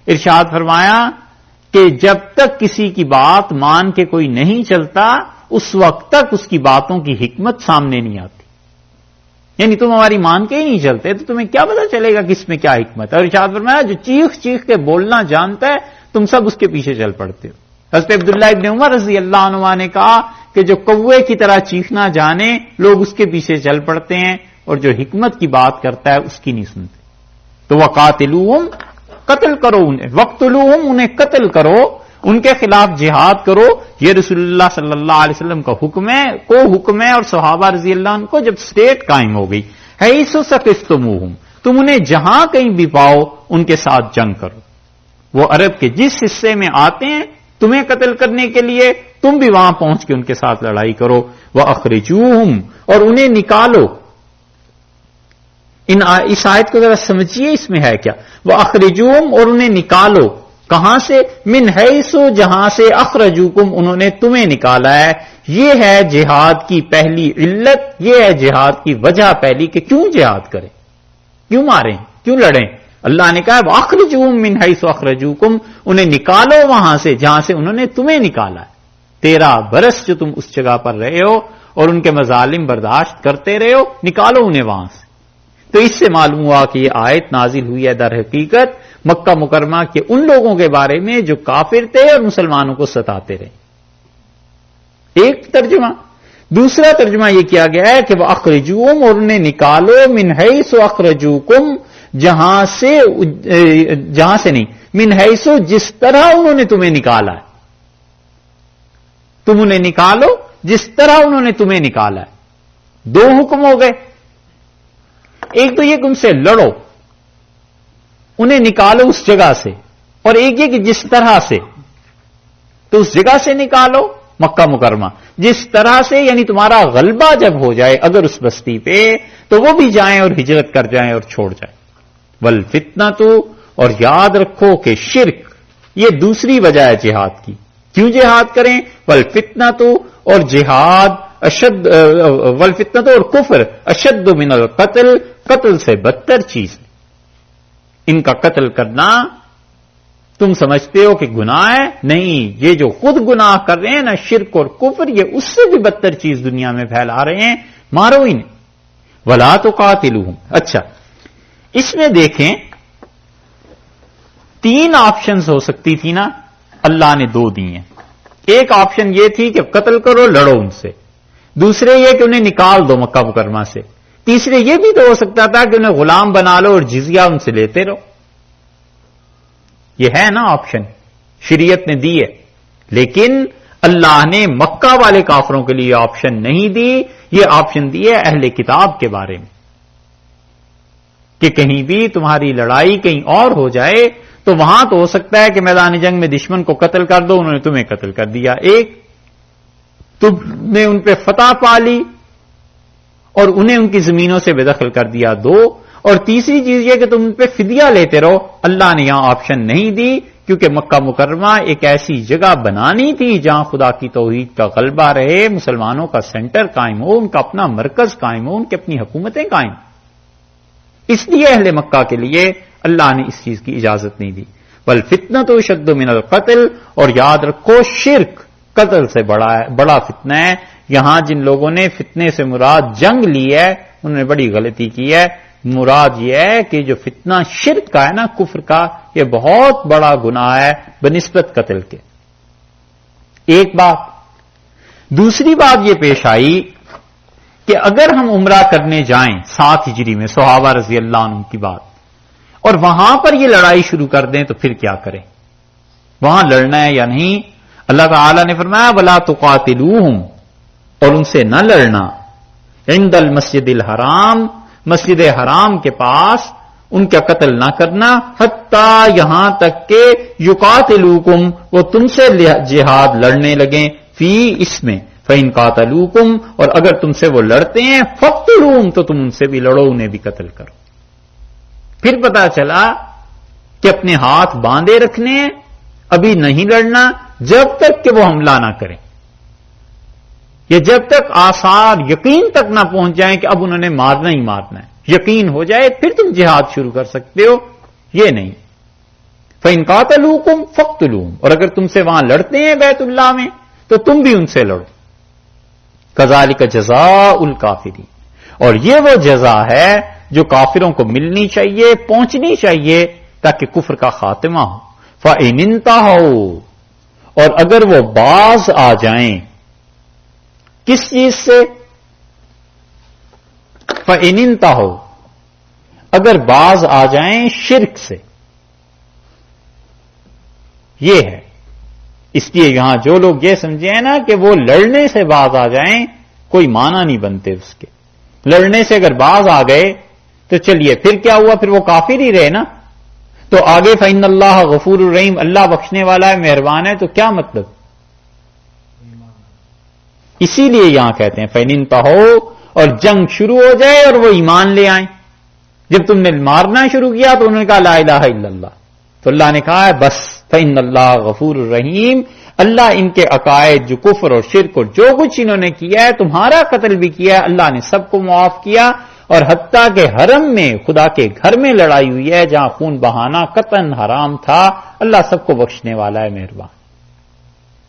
ارشاد فرمایا کہ جب تک کسی کی بات مان کے کوئی نہیں چلتا اس وقت تک اس کی باتوں کی حکمت سامنے نہیں آتی۔ یعنی تم ہماری مان کے ہی نہیں چلتے تو تمہیں کیا پتا چلے گا کہ اس میں کیا حکمت ہے۔ اور ارشاد فرمایا جو چیخ چیخ کے بولنا جانتا ہے تم سب اس کے پیچھے چل پڑتے ہو۔ حضرت عبداللہ ابن عمر رضی اللہ عنہ نے کہا کہ جو کوے کی طرح چیخنا جانے لوگ اس کے پیچھے چل پڑتے ہیں، اور جو حکمت کی بات کرتا ہے اس کی نہیں سنتے۔ تو وقاتلوہم، قتل کرو انہیں، وقتلوہم، انہیں قتل کرو، ان کے خلاف جہاد کرو۔ یہ رسول اللہ صلی اللہ علیہ وسلم کا حکم ہے، اور صحابہ رضی اللہ عنہ کو جب اسٹیٹ قائم ہو گئی، حیث ثقفتموہم، تم انہیں جہاں کہیں بھی پاؤ ان کے ساتھ جنگ کرو. وہ عرب کے جس حصے میں آتے ہیں تمہیں قتل کرنے کے لیے، تم بھی وہاں پہنچ کے ان کے ساتھ لڑائی کرو. وَأَخْرِجُوهُمْ، اور انہیں نکالو. اس آیت کو ذرا سمجھیے، اس میں ہے کیا؟ وَأَخْرِجُوهُمْ، اور انہیں نکالو. کہاں سے؟ من حیث، جہاں سے اخرجوکم، انہوں نے تمہیں نکالا ہے. یہ ہے جہاد کی پہلی علت، یہ ہے جہاد کی وجہ پہلی کہ کیوں جہاد کریں، کیوں ماریں، کیوں لڑیں. اللہ نے کہا وَأَخْرِجُوهُمْ مِنْ حَيْثُ أَخْرَجُوكُمْ، انہیں نکالو وہاں سے جہاں سے انہوں نے تمہیں نکالا ہے. 13 برس جو تم اس جگہ پر رہے ہو اور ان کے مظالم برداشت کرتے رہے ہو، نکالو انہیں وہاں سے. تو اس سے معلوم ہوا کہ یہ آیت نازل ہوئی ہے در حقیقت مکہ مکرمہ کے ان لوگوں کے بارے میں جو کافر تھے اور مسلمانوں کو ستاتے رہے. ایک ترجمہ. دوسرا ترجمہ یہ کیا گیا ہے کہ وَأَخْرِجُوهُمْ، اور انہیں نکالو من حیث أَخْرَجُوكُمْ، جہاں سے نہیں، من حیث، جس طرح انہوں نے تمہیں نکالا ہے. تم انہیں نکالو جس طرح انہوں نے تمہیں نکالا ہے. 2 حکم ہو گئے. ایک تو یہ کہ ان سے لڑو، انہیں نکالو اس جگہ سے، اور ایک یہ کہ جس طرح سے. تو اس جگہ سے نکالو مکہ مکرمہ، جس طرح سے یعنی تمہارا غلبہ جب ہو جائے اگر اس بستی پہ تو وہ بھی جائیں اور ہجرت کر جائیں اور چھوڑ جائیں. والفتنۃ، اور یاد رکھو کہ شرک یہ دوسری وجہ ہے جہاد کی. کیوں جہاد کریں؟ والفتنۃ، اور جہاد اشد، والفتنۃ، اور کفر اشد من القتل، قتل سے بدتر چیز. ان کا قتل کرنا تم سمجھتے ہو کہ گناہ ہے؟ نہیں، یہ جو خود گناہ کر رہے ہیں نا، شرک اور کفر، یہ اس سے بھی بدتر چیز دنیا میں پھیلا رہے ہیں. مارو انہیں. ولا تقاتلوہم. اچھا، اس میں دیکھیں 3 آپشنز ہو سکتی تھی نا، اللہ نے 2 دی ہیں. ایک آپشن یہ تھی کہ قتل کرو، لڑو ان سے. دوسرے یہ کہ انہیں نکال دو مکہ مکرمہ سے. تیسرے یہ بھی تو ہو سکتا تھا کہ انہیں غلام بنا لو اور جزیہ ان سے لیتے رہو. یہ ہے نا آپشن، شریعت نے دی ہے. لیکن اللہ نے مکہ والے کافروں کے لیے آپشن نہیں دی. یہ آپشن دی ہے اہل کتاب کے بارے میں کہ کہیں بھی تمہاری لڑائی کہیں اور ہو جائے تو وہاں تو ہو سکتا ہے کہ میدان جنگ میں دشمن کو قتل کر دو، انہوں نے تمہیں قتل کر دیا. ایک، تم نے ان پہ فتح پا لی اور انہیں ان کی زمینوں سے بے دخل کر دیا. 2، اور تیسری چیز یہ کہ تم ان پہ فدیہ لیتے رہو. اللہ نے یہاں آپشن نہیں دی کیونکہ مکہ مکرمہ ایک ایسی جگہ بنانی تھی جہاں خدا کی توحید کا غلبہ رہے، مسلمانوں کا سینٹر قائم ہو، ان کا اپنا مرکز قائم ہو، ان کی اپنی حکومتیں قائم. اس لیے اہل مکہ کے لیے اللہ نے اس چیز کی اجازت نہیں دی. والفتنۃ اشد من القتل، اور یاد رکھو شرک قتل سے بڑا فتنہ ہے. یہاں جن لوگوں نے فتنے سے مراد جنگ لی ہے انہوں نے بڑی غلطی کی ہے. مراد یہ ہے کہ جو فتنہ شرک کا ہے نا، کفر کا، یہ بہت بڑا گناہ ہے بنسبت قتل کے. ایک بات. دوسری بات یہ پیش آئی کہ اگر ہم عمرہ کرنے جائیں 7 ہجری میں، صحابہ رضی اللہ عنہ کی بات، اور وہاں پر یہ لڑائی شروع کر دیں تو پھر کیا کریں؟ وہاں لڑنا ہے یا نہیں؟ اللہ تعالی نے فرمایا وَلَا تُقَاتِلُوهُمْ، اور ان سے نہ لڑنا. عند المسجد الحرام، مسجد حرام کے پاس ان کا قتل نہ کرنا. حتیٰ، یہاں تک کہ یقاتلوکم، وہ تم سے جہاد لڑنے لگیں. فی، اس میں. فَإِن قَاتَلُوكُمْ، اور اگر تم سے وہ لڑتے ہیں فَقْتُلُوهُمْ، تو تم ان سے بھی لڑو، انہیں بھی قتل کرو. پھر پتا چلا کہ اپنے ہاتھ باندھے رکھنے ہیں، ابھی نہیں لڑنا جب تک کہ وہ حملہ نہ کریں، یا جب تک آثار یقین تک نہ پہنچ جائیں کہ اب انہوں نے مارنا ہی مارنا ہے. یقین ہو جائے پھر تم جہاد شروع کر سکتے ہو، یہ نہیں. فَإِن قَاتَلُوكُمْ فَقْتُلُوهُمْ، اور اگر تم سے وہاں لڑتے ہیں بیت اللہ میں تو تم بھی ان سے لڑو. كَذَلِكَ جَزَاءُ الْكَافِرِينَ، اور یہ وہ جزا ہے جو کافروں کو ملنی چاہیے، پہنچنی چاہیے تاکہ کفر کا خاتمہ ہو. فَإِنِ انْتَهَوْا، اور اگر وہ باز آ جائیں کس چیز سے؟ فَإِنِ انْتَهَوْا، اگر باز آ جائیں شرک سے. یہ ہے. اس لیے یہاں جو لوگ یہ سمجھے ہیں نا کہ وہ لڑنے سے باز آ جائیں، کوئی معنی نہیں بنتے اس کے. لڑنے سے اگر باز آ گئے تو چلیے، پھر کیا ہوا؟ پھر وہ کافر ہی رہے نا. تو آگے فإن اللہ غفور الرحیم، اللہ بخشنے والا ہے، مہربان ہے، تو کیا مطلب؟ اسی لیے یہاں کہتے ہیں فإن انتہوا، اور جنگ شروع ہو جائے اور وہ ایمان لے آئیں. جب تم نے مارنا شروع کیا تو انہوں نے کہا لا الہ الا اللہ، تو اللہ نے کہا ہے بس فإن اللہ غفور الرحیم، اللہ ان کے عقائد جو کفر اور شرک اور جو کچھ انہوں نے کیا ہے، تمہارا قتل بھی کیا ہے، اللہ نے سب کو معاف کیا. اور حتیٰ کہ حرم میں، خدا کے گھر میں لڑائی ہوئی ہے جہاں خون بہانا قطعاً حرام تھا، اللہ سب کو بخشنے والا ہے، مہربان.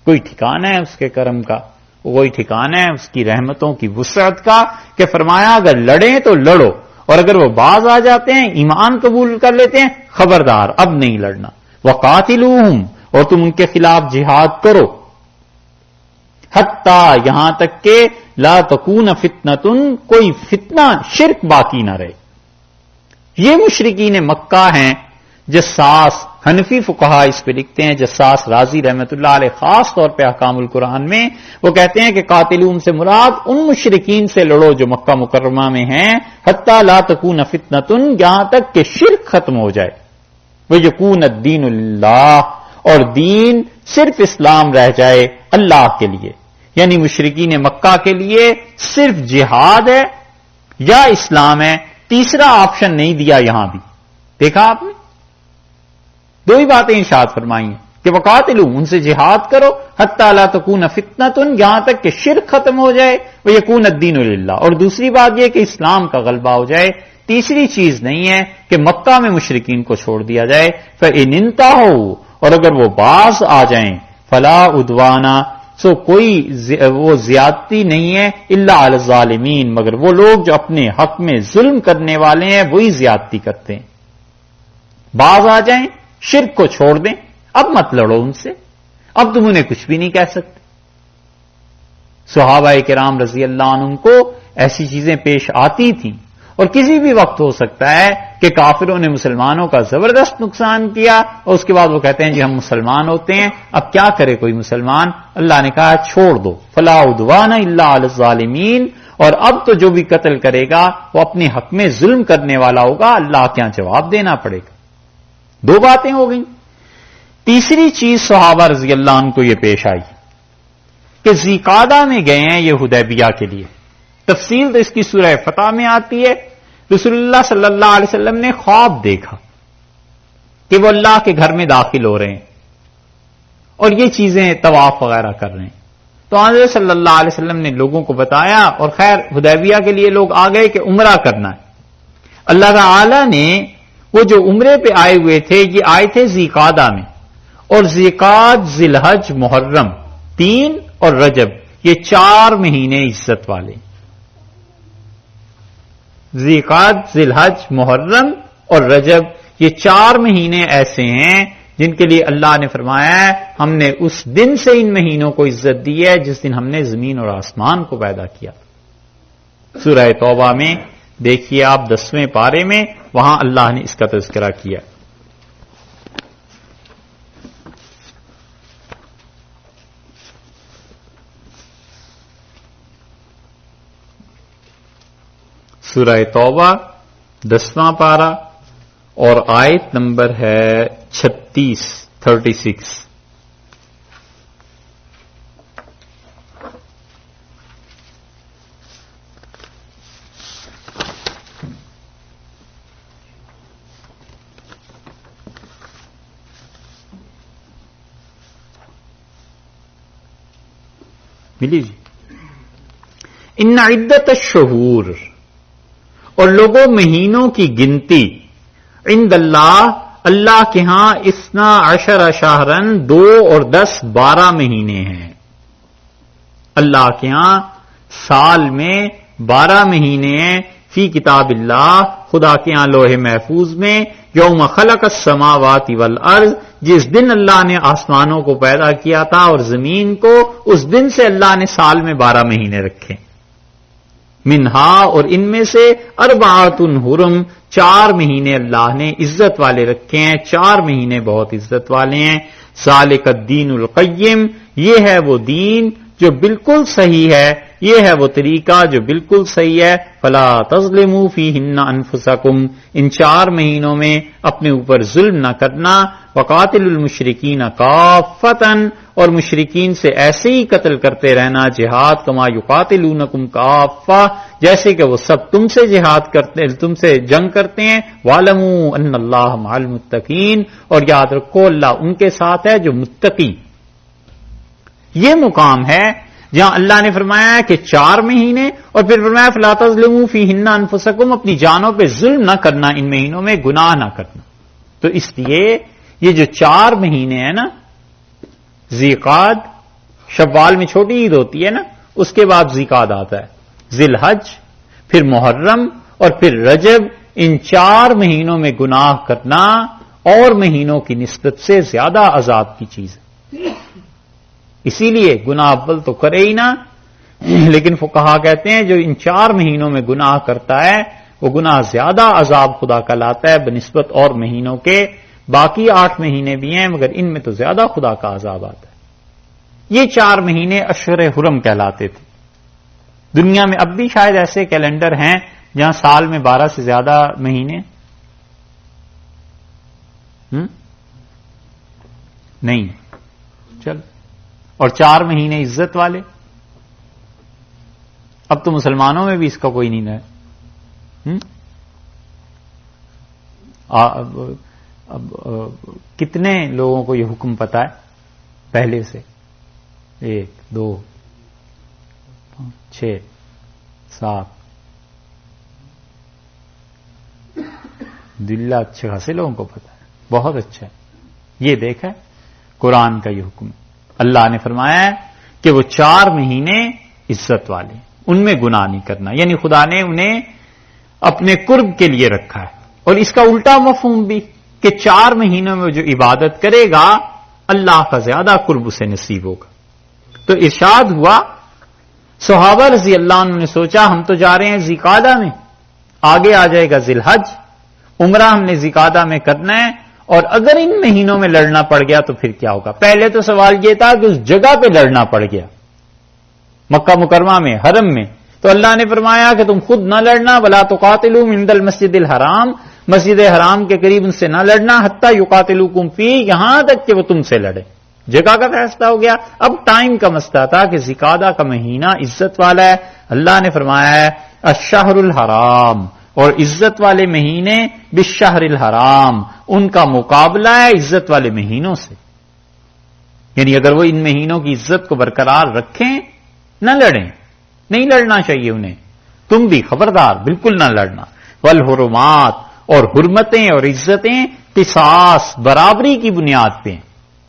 کوئی ٹھکانہ ہے اس کے کرم کا، کوئی ٹھکانہ ہے اس کی رحمتوں کی وسعت کا کہ فرمایا اگر لڑیں تو لڑو، اور اگر وہ باز آ جاتے ہیں، ایمان قبول کر لیتے ہیں، خبردار اب نہیں لڑنا. وقاتلوہم، اور تم ان کے خلاف جہاد کرو، حتیٰ یہاں تک کہ لا تکون فتنۃ، کوئی فتنہ شرک باقی نہ رہے. یہ مشرکین مکہ ہیں. جساس حنفی فقہا اس پہ لکھتے ہیں، جساس رازی رحمت اللہ علیہ خاص طور پہ احکام القرآن میں وہ کہتے ہیں کہ قاتلوہم سے مراد ان مشرکین سے لڑو جو مکہ مکرمہ میں ہیں، حتیٰ لا تکون فتنۃ، یہاں تک کہ شرک ختم ہو جائے، ویکون الدین للہ، اور دین صرف اسلام رہ جائے اللہ کے لیے. یعنی مشرکین مکہ کے لیے صرف جہاد ہے یا اسلام ہے، تیسرا آپشن نہیں دیا. یہاں بھی دیکھا آپ نے، دو ہی باتیں ارشاد فرمائی ہیں کہ وقاتلو، ان سے جہاد کرو، حتی لا تکون فتنۃ، یہاں تک کہ شرک ختم ہو جائے، ویکون الدین للہ، اور دوسری بات یہ کہ اسلام کا غلبہ ہو جائے. تیسری چیز نہیں ہے کہ مکہ میں مشرکین کو چھوڑ دیا جائے. فإن انتہوا، اور اگر وہ باز آ جائیں، فلا عدوان، سو کوئی وہ زیادتی نہیں ہے، الا علی الظالمین، مگر وہ لوگ جو اپنے حق میں ظلم کرنے والے ہیں وہی زیادتی کرتے ہیں. باز آ جائیں، شرک کو چھوڑ دیں، اب مت لڑو ان سے، اب تم انہیں کچھ بھی نہیں کہہ سکتے. صحابہ کرام رضی اللہ عنہم کو ایسی چیزیں پیش آتی تھیں، اور کسی بھی وقت ہو سکتا ہے کہ کافروں نے مسلمانوں کا زبردست نقصان کیا اور اس کے بعد وہ کہتے ہیں جی ہم مسلمان ہوتے ہیں، اب کیا کرے کوئی مسلمان؟ اللہ نے کہا چھوڑ دو، فلا عدوان الا علی الظالمین، اور اب تو جو بھی قتل کرے گا وہ اپنے حق میں ظلم کرنے والا ہوگا، اللہ کے یہاں جواب دینا پڑے گا. دو باتیں ہو گئیں. تیسری چیز صحابہ رضی اللہ عنہ کو یہ پیش آئی کہ ذیقعدہ میں گئے ہیں یہ حدیبیہ کے لیے. تفصیل تو اس کی سورہ فتح میں آتی ہے. رسول اللہ صلی اللہ علیہ وسلم نے خواب دیکھا کہ وہ اللہ کے گھر میں داخل ہو رہے ہیں اور یہ چیزیں طواف وغیرہ کر رہے ہیں. تو حضرت صلی اللہ علیہ وسلم نے لوگوں کو بتایا، اور خیر حدیبیہ کے لیے لوگ آ گئے کہ عمرہ کرنا ہے. اللہ تعالی نے وہ جو عمرے پہ آئے ہوئے تھے یہ آئے تھے ذیقعدہ میں، اور ذیقعد، ذی الحج، محرم 3 اور رجب یہ 4 مہینے عزت والے. ذیقعد، ذی الحج، محرم اور رجب یہ 4 مہینے ایسے ہیں جن کے لیے اللہ نے فرمایا ہے ہم نے اس دن سے ان مہینوں کو عزت دی ہے جس دن ہم نے زمین اور آسمان کو پیدا کیا. سورہ توبہ میں دیکھیے آپ 10ویں پارے میں، وہاں اللہ نے اس کا تذکرہ کیا. سورہ توبہ 10واں پارہ اور آیت نمبر ہے 36. ملی جی. ان عدت الشہور، اور لوگوں مہینوں کی گنتی، عند اللہ، اللہ کے ہاں، 12 شہرن، 2 اور 10 12 مہینے ہیں. اللہ کے ہاں سال میں 12 مہینے ہیں. فی کتاب اللہ، خدا کے ہاں لوح محفوظ میں، یوم خلق السماوات والارض، جس دن اللہ نے آسمانوں کو پیدا کیا تھا اور زمین کو، اس دن سے اللہ نے سال میں 12 مہینے رکھے. منہا، اور ان میں سے 4 حرم، 4 مہینے اللہ نے عزت والے رکھے ہیں، 4 مہینے بہت عزت والے ہیں. ذالک الدین القیم، یہ ہے وہ دین جو بالکل صحیح ہے، یہ ہے وہ طریقہ جو بالکل صحیح ہے. فلا تظلموا فیہن انفسکم، ان 4 مہینوں میں اپنے اوپر ظلم نہ کرنا. وقاتلوا المشرکین کافۃ، اور مشرکین سے ایسے ہی قتل کرتے رہنا جہاد، کما یقاتلونکم کافہ، جیسے کہ وہ سب تم سے جہاد کرتے، تم سے جنگ کرتے ہیں. وَاعْلَمُوا أَنَّ اللَّهَ مَعَ الْمُتَّقِينَ، اور یاد رکھو اللہ ان کے ساتھ ہے جو متقی. یہ مقام ہے جہاں اللہ نے فرمایا کہ 4 مہینے، اور پھر فرمایا فَلَا تَظْلِمُوا فِيهِنَّ أَنفُسَكُمْ، اپنی جانوں پہ ظلم نہ کرنا، ان مہینوں میں گناہ نہ کرنا. تو اس لیے یہ جو 4 مہینے ہیں نا، ذیقعد، شوال میں چھوٹی عید ہوتی ہے نا، اس کے بعد ذیقعد آتا ہے، ذی الحج، پھر محرم اور پھر رجب. ان 4 مہینوں میں گناہ کرنا اور مہینوں کی نسبت سے زیادہ عذاب کی چیز ہے. اسی لیے گناہ اول تو کرے ہی نہ، لیکن فقہا کہتے ہیں جو ان 4 مہینوں میں گناہ کرتا ہے وہ گناہ زیادہ عذاب خدا کا لاتا ہے بنسبت اور مہینوں کے. باقی 8 مہینے بھی ہیں مگر ان میں تو زیادہ خدا کا عذاب آتا ہے. یہ 4 مہینے اشہر حرم کہلاتے تھے. دنیا میں اب بھی شاید ایسے کیلنڈر ہیں جہاں سال میں 12 سے زیادہ مہینے نہیں. چل، اور 4 مہینے عزت والے. اب تو مسلمانوں میں بھی اس کا کوئی نہیں ہے. اب کتنے لوگوں کو یہ حکم پتا ہے پہلے سے؟ 1 2 6 7 دلہ اچھے خاصے لوگوں کو پتا ہے. بہت اچھا ہے. یہ دیکھا قرآن کا یہ حکم. اللہ نے فرمایا ہے کہ وہ 4 مہینے عزت والے، ان میں گناہ نہیں کرنا. یعنی خدا نے انہیں اپنے قرب کے لیے رکھا ہے. اور اس کا الٹا مفہوم بھی کہ 4 مہینوں میں جو عبادت کرے گا اللہ کا زیادہ قرب اسے نصیب ہوگا. تو ارشاد ہوا، صحابہ رضی اللہ عنہ نے سوچا ہم تو جا رہے ہیں ذیقعدہ میں، آگے آ جائے گا ذی الحج، عمرہ ہم نے ذیقعدہ میں کرنا ہے، اور اگر ان مہینوں میں لڑنا پڑ گیا تو پھر کیا ہوگا؟ پہلے تو سوال یہ تھا کہ اس جگہ پہ لڑنا پڑ گیا، مکہ مکرمہ میں، حرم میں، تو اللہ نے فرمایا کہ تم خود نہ لڑنا، ولا تقاتلوا عند المسجد الحرام، مسجد حرام کے قریب ان سے نہ لڑنا، حتی یقاتلوکم فیہ، یہاں تک کہ وہ تم سے لڑے. جگہ کا فیصلہ ہو گیا. اب ٹائم کا مسئلہ تھا کہ ذیقعدہ کا مہینہ عزت والا ہے. اللہ نے فرمایا ہے الشہر الحرام، اور عزت والے مہینے بالشہر الحرام، ان کا مقابلہ ہے عزت والے مہینوں سے. یعنی اگر وہ ان مہینوں کی عزت کو برقرار رکھیں، نہ لڑیں، نہیں لڑنا چاہیے انہیں. تم بھی خبردار بالکل نہ لڑنا. والحرمات، اور حرمتیں اور عزتیں قصاص، برابری کی بنیاد پہ،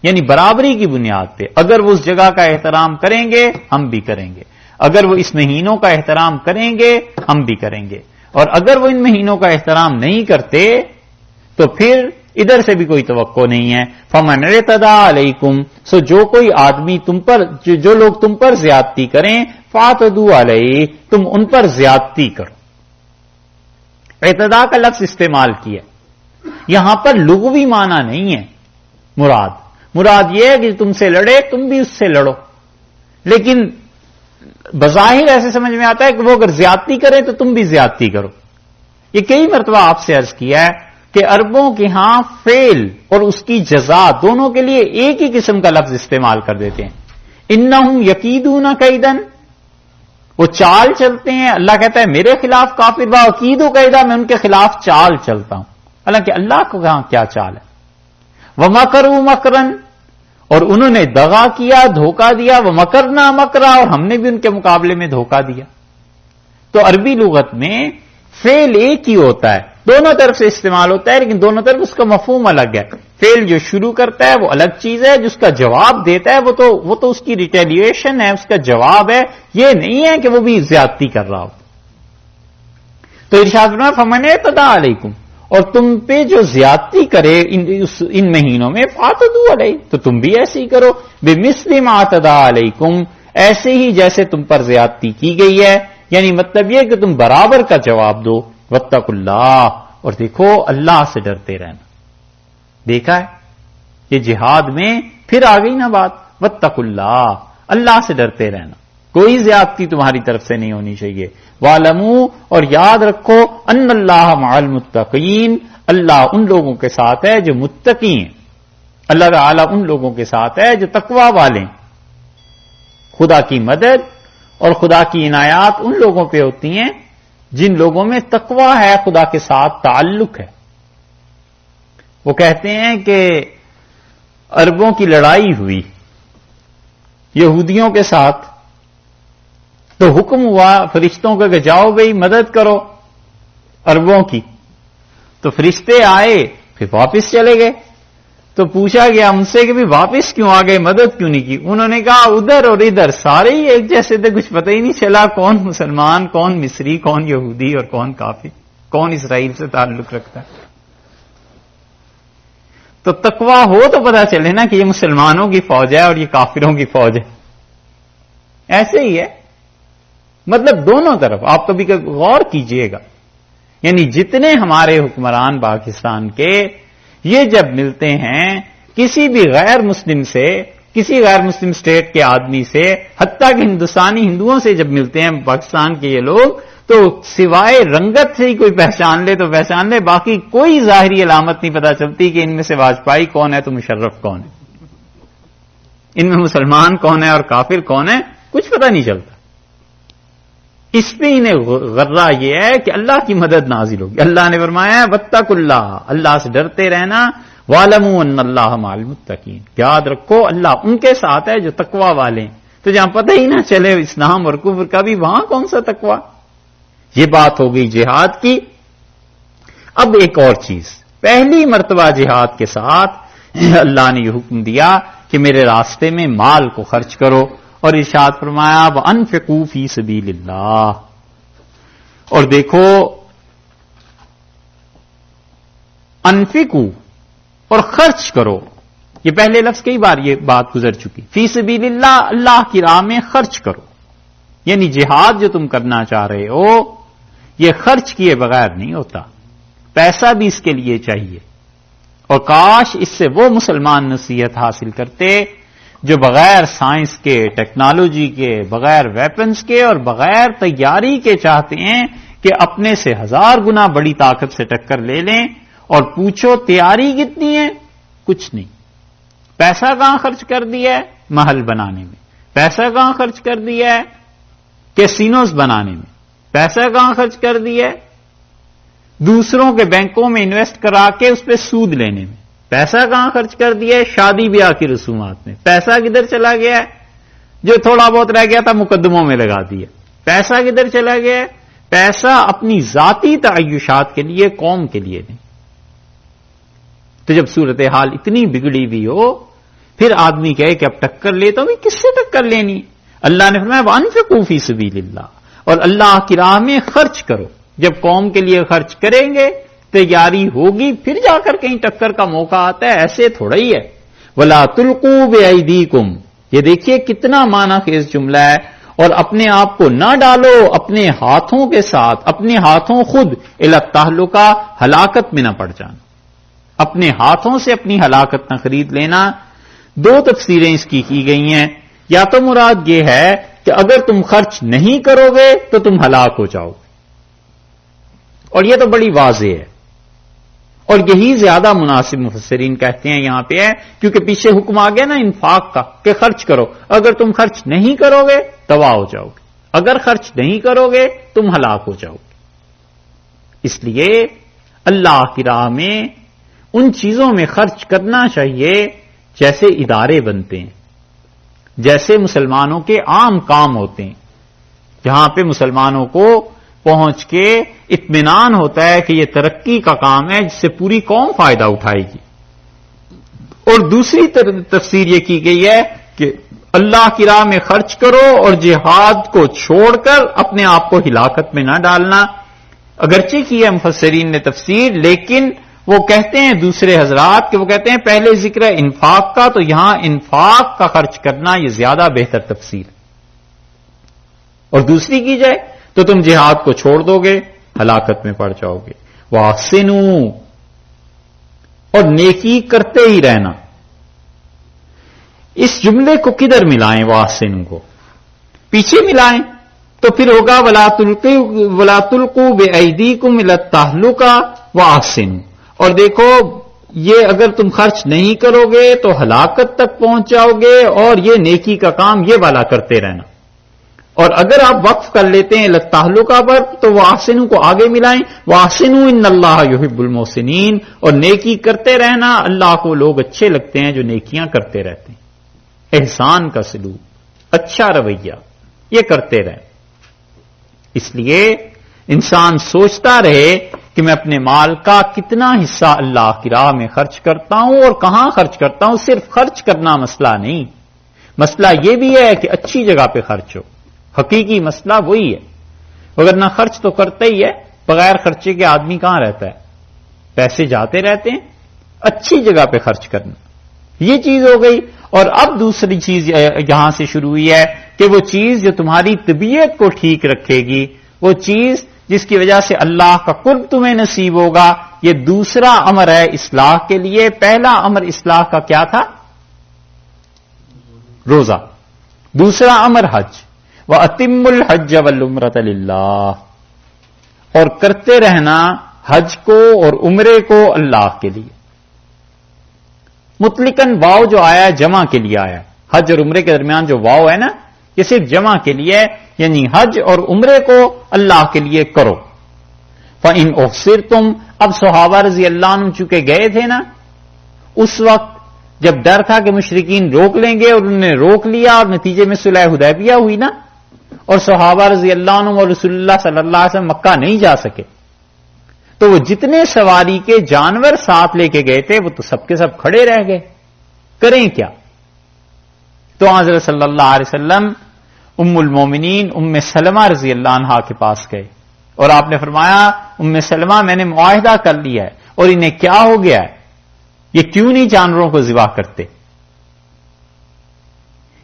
یعنی برابری کی بنیاد پہ. اگر وہ اس جگہ کا احترام کریں گے ہم بھی کریں گے، اگر وہ اس مہینوں کا احترام کریں گے ہم بھی کریں گے، اور اگر وہ ان مہینوں کا احترام نہیں کرتے تو پھر ادھر سے بھی کوئی توقع نہیں ہے. فمن اعتدى علیکم، سو جو کوئی آدمی تم پر، جو لوگ تم پر زیادتی کریں، فاعتدوا علیہ، تم ان پر زیادتی کرو. اعتداء کا لفظ استعمال کیا، یہاں پر لغوی معنی نہیں ہے. مراد یہ ہے کہ تم سے لڑے تم بھی اس سے لڑو. لیکن بظاہر ایسے سمجھ میں آتا ہے کہ وہ اگر زیادتی کرے تو تم بھی زیادتی کرو. یہ کئی مرتبہ آپ سے عرض کیا ہے کہ عربوں کے ہاں فعل اور اس کی جزا دونوں کے لیے ایک ہی قسم کا لفظ استعمال کر دیتے ہیں. انہم یکیدون کیدن، وہ چال چلتے ہیں. اللہ کہتا ہے میرے خلاف کافر با عقید و قیدہ، میں ان کے خلاف چال چلتا ہوں. حالانکہ اللہ کو کہاں کیا چال ہے. وَمَكَرُوا مَكْرًا، اور انہوں نے دغا کیا، دھوکہ دیا. وَمَكَرْنَا مَكْرًا، اور ہم نے بھی ان کے مقابلے میں دھوکہ دیا. تو عربی لغت میں فعل ایک ہی ہوتا ہے، دونوں طرف سے استعمال ہوتا ہے، لیکن دونوں طرف اس کا مفہوم الگ ہے. فعل جو شروع کرتا ہے وہ الگ چیز ہے، جس کا جواب دیتا ہے وہ تو اس کی ریٹیلیشن ہے، اس کا جواب ہے. یہ نہیں ہے کہ وہ بھی زیادتی کر رہا ہو. تو ارشاد فرمایا فمن اعتدى علیکم، اور تم پہ جو زیادتی کرے ان مہینوں میں، فاعتدوا علیہ، تو تم بھی ایسے ہی کرو. بمثل ما اعتدى علیکم، ایسے ہی جیسے تم پر زیادتی کی گئی ہے. یعنی مطلب یہ کہ تم برابر کا جواب دو. واتقوا اللہ، اور دیکھو اللہ سے ڈرتے رہنا. دیکھا ہے یہ جہاد میں پھر آ گئی نا بات، واتقوا اللہ، اللہ سے ڈرتے رہنا. کوئی زیادتی تمہاری طرف سے نہیں ہونی چاہیے. وَاعْلَمُوا، اور یاد رکھو، ان اللہ مع المتقین، اللہ ان لوگوں کے ساتھ ہے جو متقی ہیں. اللہ تعالیٰ ان لوگوں کے ساتھ ہے جو تقوی والے ہیں. خدا کی مدد اور خدا کی عنایات ان لوگوں پہ ہوتی ہیں جن لوگوں میں تقوی ہے، خدا کے ساتھ تعلق ہے. وہ کہتے ہیں کہ عربوں کی لڑائی ہوئی یہودیوں کے ساتھ، تو حکم ہوا فرشتوں کا کہ جاؤ بھئی مدد کرو عربوں کی. تو فرشتے آئے پھر واپس چلے گئے. تو پوچھا گیا ان سے کہ بھی واپس کیوں آ گئے، مدد کیوں نہیں کی؟ انہوں نے کہا ادھر اور ادھر سارے ہی ایک جیسے تھے، کچھ پتہ ہی نہیں چلا کون مسلمان، کون مصری، کون یہودی اور کون کافر، کون اسرائیل سے تعلق رکھتا ہے. تو تقوی ہو تو پتہ چلے نا کہ یہ مسلمانوں کی فوج ہے اور یہ کافروں کی فوج ہے. ایسے ہی ہے، مطلب دونوں طرف. آپ کبھی غور کیجئے گا، یعنی جتنے ہمارے حکمران پاکستان کے، یہ جب ملتے ہیں کسی بھی غیر مسلم سے، کسی غیر مسلم اسٹیٹ کے آدمی سے، حتیٰ کہ ہندوستانی ہندوؤں سے جب ملتے ہیں پاکستان کے یہ لوگ، تو سوائے رنگت سے ہی کوئی پہچان لے تو پہچان لے، باقی کوئی ظاہری علامت نہیں پتہ چلتی کہ ان میں سے واجپائی کون ہے تو مشرف کون ہے، ان میں مسلمان کون ہے اور کافر کون ہے، کچھ پتہ نہیں چلتا. اس پہ انہیں غرہ یہ ہے کہ اللہ کی مدد نازل ہوگی. اللہ نے فرمایا ہے واتقوا اللہ، اللہ سے ڈرتے رہنا. وَاعْلَمُوا أَنَّ اللَّهَ مَعَ الْمُتَّقِينَ، یاد رکھو اللہ ان کے ساتھ ہے جو تقوی والے ہیں. تو جہاں پتہ ہی نہ چلے اسلام اور کفر کا بھی، وہاں کون سا تقوی. یہ بات ہو گئی جہاد کی. اب ایک اور چیز، پہلی مرتبہ جہاد کے ساتھ اللہ نے یہ حکم دیا کہ میرے راستے میں مال کو خرچ کرو، اور ارشاد فرمایا وَأَنفِقُوا فِي سَبِيلِ اللَّهِ. اور دیکھو انفقوا اور خرچ کرو، یہ پہلے لفظ کئی بار یہ بات گزر چکی. فی سبیل اللہ، اللہ کی راہ میں خرچ کرو، یعنی جہاد جو تم کرنا چاہ رہے ہو یہ خرچ کیے بغیر نہیں ہوتا، پیسہ بھی اس کے لیے چاہیے. اور کاش اس سے وہ مسلمان نصیحت حاصل کرتے جو بغیر سائنس کے، ٹیکنالوجی کے، بغیر ویپنز کے اور بغیر تیاری کے چاہتے ہیں کہ اپنے سے 1000 گنا بڑی طاقت سے ٹکر لے لیں. اور پوچھو تیاری کتنی ہے؟ کچھ نہیں. پیسہ کہاں خرچ کر دیا ہے؟ محل بنانے میں. پیسہ کہاں خرچ کر دیا ہے؟ کیسینوز بنانے میں. پیسہ کہاں خرچ کر دیا ہے؟ دوسروں کے بینکوں میں انویسٹ کرا کے اس پہ سود لینے میں. پیسہ کہاں خرچ کر دیا ہے؟ شادی بیاہ کی رسومات میں. پیسہ کدھر چلا گیا ہے؟ جو تھوڑا بہت رہ گیا تھا مقدموں میں لگا دیا. پیسہ کدھر چلا گیا ہے؟ پیسہ اپنی ذاتی تعیشات کے لیے، قوم کے لیے نہیں. تو جب صورتحال اتنی بگڑی ہوئی ہو، پھر آدمی کہے کہ اب ٹکر لیتا ہوں، کس سے ٹکر لینی؟ اللہ نے فرمایا وَأَنفِقُوا فِي سَبِيلِ اللَّهِ، اور اللہ کی راہ میں خرچ کرو. جب قوم کے لیے خرچ کریں گے، تیاری ہوگی، پھر جا کر کہیں ٹکر کا موقع آتا ہے. ایسے تھوڑا ہی ہے. وَلَا تُلْقُوا بِأَيْدِيكُمْ، یہ دیکھیے کتنا معنی خیز جملہ ہے. اور اپنے آپ کو نہ ڈالو اپنے ہاتھوں کے ساتھ، اپنے ہاتھوں خود الی التہلکہ، ہلاکت میں نہ پڑ جانا. اپنے ہاتھوں سے اپنی ہلاکت نہ خرید لینا. دو تفسیریں اس کی گئی ہیں. یا تو مراد یہ ہے کہ اگر تم خرچ نہیں کرو گے تو تم ہلاک ہو جاؤ گے، اور یہ تو بڑی واضح ہے، اور یہی زیادہ مناسب مفسرین کہتے ہیں یہاں پہ ہے، کیونکہ پیچھے حکم آ گیا نا انفاق کا کہ خرچ کرو. اگر تم خرچ نہیں کرو گے تباہ ہو جاؤ گے، اگر خرچ نہیں کرو گے تم ہلاک ہو جاؤ گے. اس لیے اللہ کی راہ میں ان چیزوں میں خرچ کرنا چاہیے جیسے ادارے بنتے ہیں، جیسے مسلمانوں کے عام کام ہوتے ہیں، جہاں پہ مسلمانوں کو پہنچ کے اطمینان ہوتا ہے کہ یہ ترقی کا کام ہے جس سے پوری قوم فائدہ اٹھائے گی. اور دوسری تفسیر یہ کی گئی ہے کہ اللہ کی راہ میں خرچ کرو اور جہاد کو چھوڑ کر اپنے آپ کو ہلاکت میں نہ ڈالنا. اگرچہ کی ہے مفسرین نے تفسیر، لیکن وہ کہتے ہیں دوسرے حضرات کہ وہ کہتے ہیں پہلے ذکر ہے انفاق کا، تو یہاں انفاق کا خرچ کرنا یہ زیادہ بہتر تفسیر. اور دوسری کی جائے تو تم جہاد کو چھوڑ دو گے، ہلاکت میں پڑ جاؤ گے. وَأَحْسِنُوا، اور نیکی کرتے ہی رہنا. اس جملے کو کدھر ملائیں وَأَحْسِنُوا کو؟ پیچھے ملائیں تو پھر ہوگا ولا تلقوا بأیدیکم الی التہلکہ واحسنوا، اور دیکھو یہ اگر تم خرچ نہیں کرو گے تو ہلاکت تک پہنچ جاؤ گے، اور یہ نیکی کا کام یہ والا کرتے رہنا، اور اگر آپ وقف کر لیتے ہیں التہلکہ پر تو واحسنوا کو آگے ملائیں، واحسنوا ان اللہ یحب المحسنین، اور نیکی کرتے رہنا، اللہ کو لوگ اچھے لگتے ہیں جو نیکیاں کرتے رہتے ہیں۔ احسان کا سلوک، اچھا رویہ، یہ کرتے رہیں۔ اس لیے انسان سوچتا رہے کہ میں اپنے مال کا کتنا حصہ اللہ کی راہ میں خرچ کرتا ہوں اور کہاں خرچ کرتا ہوں۔ صرف خرچ کرنا مسئلہ نہیں، مسئلہ یہ بھی ہے کہ اچھی جگہ پہ خرچ ہو۔ حقیقی مسئلہ وہی ہے، وگرنہ خرچ تو کرتا ہی ہے، بغیر خرچے کے آدمی کہاں رہتا ہے، پیسے جاتے رہتے ہیں۔ اچھی جگہ پہ خرچ کرنا، یہ چیز ہو گئی۔ اور اب دوسری چیز یہاں سے شروع ہوئی ہے کہ وہ چیز جو تمہاری طبیعت کو ٹھیک رکھے گی، وہ چیز جس کی وجہ سے اللہ کا قرب تمہیں نصیب ہوگا، یہ دوسرا امر ہے اصلاح کے لیے۔ پہلا امر اصلاح کا کیا تھا؟ روزہ۔ دوسرا امر حج، وَأَتِمُّ الْحَجَّ وَالْعُمْرَةَ لِلَّهِ، اور کرتے رہنا حج کو اور عمرے کو اللہ کے لیے۔ مطلقاً واو جو آیا ہے جمع کے لیے آیا ہے، حج اور عمرے کے درمیان جو واو ہے نا، یہ صرف جمع کے لیے ہے، یعنی حج اور عمرے کو اللہ کے لیے کرو۔ فَإِنْ أُحْصِرْتُمْ، اب صحابہ رضی اللہ عنہ چونکہ گئے تھے نا، اس وقت جب ڈر تھا کہ مشرکین روک لیں گے، اور انہوں نے روک لیا، اور نتیجے میں صلح حدیبیہ ہوئی نا، اور صحابہ رضی اللہ عنہ اور رسول اللہ صلی اللہ علیہ وسلم مکہ نہیں جا سکے، تو وہ جتنے سواری کے جانور ساتھ لے کے گئے تھے وہ تو سب کے سب کھڑے رہ گئے، کریں کیا؟ تو حضرت صلی اللہ علیہ وسلم ام المومنین ام سلمہ رضی اللہ عنہا کے پاس گئے، اور آپ نے فرمایا ام سلمہ میں نے معاہدہ کر لیا ہے، اور انہیں کیا ہو گیا ہے، یہ کیوں نہیں جانوروں کو ذبح کرتے؟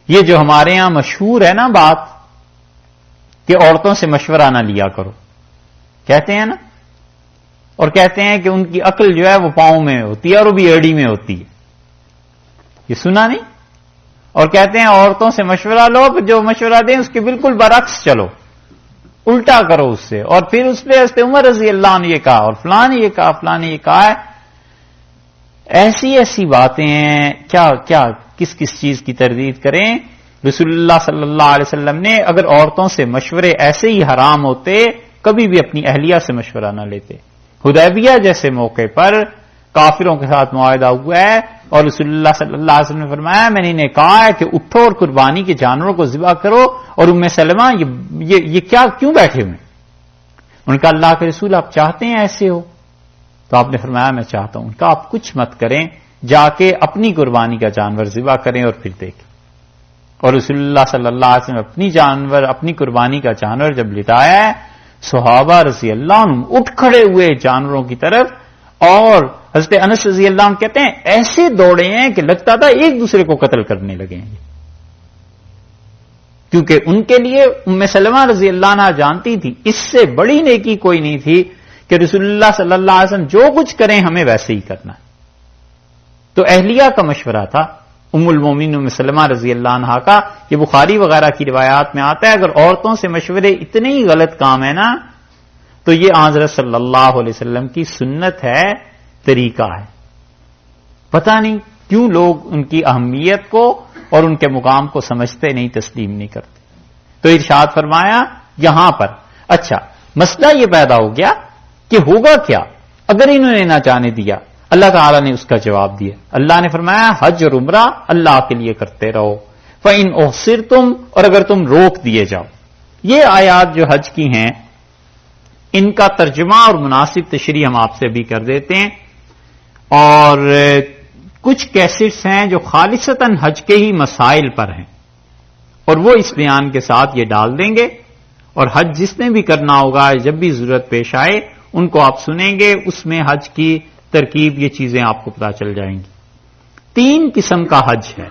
یہ جو ہمارے ہاں مشہور ہے نا بات کہ عورتوں سے مشورہ نہ لیا کرو، کہتے ہیں نا، اور کہتے ہیں کہ ان کی عقل جو ہے وہ پاؤں میں ہوتی ہے اور وہ بھی ایڑی میں ہوتی ہے، یہ سنا نہیں؟ اور کہتے ہیں عورتوں سے مشورہ لو، جو مشورہ دیں اس کے بالکل برعکس چلو، الٹا کرو اس سے، اور پھر اس پہ حضرت عمر رضی اللہ عنہ یہ کہا، اور فلاں نے یہ کہا، فلاں نے یہ کہا ہے۔ ایسی ایسی باتیں ہیں، کیا کیا کس کس چیز کی تردید کریں؟ رسول اللہ صلی اللہ علیہ وسلم نے اگر عورتوں سے مشورے ایسے ہی حرام ہوتے، کبھی بھی اپنی اہلیہ سے مشورہ نہ لیتے۔ حدیبیہ جیسے موقع پر کافروں کے ساتھ معاہدہ ہوا ہے، اور رسول اللہ صلی اللہ علیہ وسلم نے فرمایا میں نے انہیں کہا ہے کہ اٹھو اور قربانی کے جانوروں کو ذبح کرو، اور ام سلمہ یہ کیوں بیٹھے ہوئے؟ ان کا اللہ کے رسول آپ چاہتے ہیں ایسے ہو؟ تو آپ نے فرمایا میں چاہتا ہوں۔ ان کا آپ کچھ مت کریں، جا کے اپنی قربانی کا جانور ذبح کریں اور پھر دیکھیں۔ اور رسول اللہ صلی اللہ علیہ وسلم اپنی قربانی کا جانور جب لٹایا ہے، صحابہ رضی اللہ عنہ اٹھ کھڑے ہوئے جانوروں کی طرف، اور حضرت انس رضی اللہ عنہ کہتے ہیں ایسے دوڑے ہیں کہ لگتا تھا ایک دوسرے کو قتل کرنے لگے ہیں، کیونکہ ان کے لیے ام سلمہ رضی اللہ عنہ جانتی تھی اس سے بڑی نیکی کوئی نہیں تھی کہ رسول اللہ صلی اللہ علیہ وسلم جو کچھ کریں ہمیں ویسے ہی کرنا ہے۔ تو اہلیہ کا مشورہ تھا ام المومنین ام سلمہ رضی اللہ عنہا کا، یہ بخاری وغیرہ کی روایات میں آتا ہے اگر عورتوں سے مشورے اتنے ہی غلط کام ہے نا، تو یہ حضرت صلی اللہ علیہ وسلم کی سنت ہے، طریقہ ہے۔ پتہ نہیں کیوں لوگ ان کی اہمیت کو اور ان کے مقام کو سمجھتے نہیں، تسلیم نہیں کرتے۔ تو ارشاد فرمایا یہاں پر اچھا مسئلہ یہ پیدا ہو گیا کہ ہوگا کیا اگر انہوں نے نہ جانے دیا؟ اللہ تعالیٰ نے اس کا جواب دیا، اللہ نے فرمایا حج اور عمرہ اللہ کے لیے کرتے رہو، فَإِنْ أُحْصِرْتُمْ، اور اگر تم روک دیے جاؤ۔ یہ آیات جو حج کی ہیں ان کا ترجمہ اور مناسب تشریح ہم آپ سے بھی کر دیتے ہیں، اور کچھ کیسٹس ہیں جو خالصتاً حج کے ہی مسائل پر ہیں، اور وہ اس بیان کے ساتھ یہ ڈال دیں گے، اور حج جس نے بھی کرنا ہوگا جب بھی ضرورت پیش آئے ان کو آپ سنیں گے، اس میں حج کی ترکیب یہ چیزیں آپ کو پتہ چل جائیں گی۔ 3 قسم کا حج ہے۔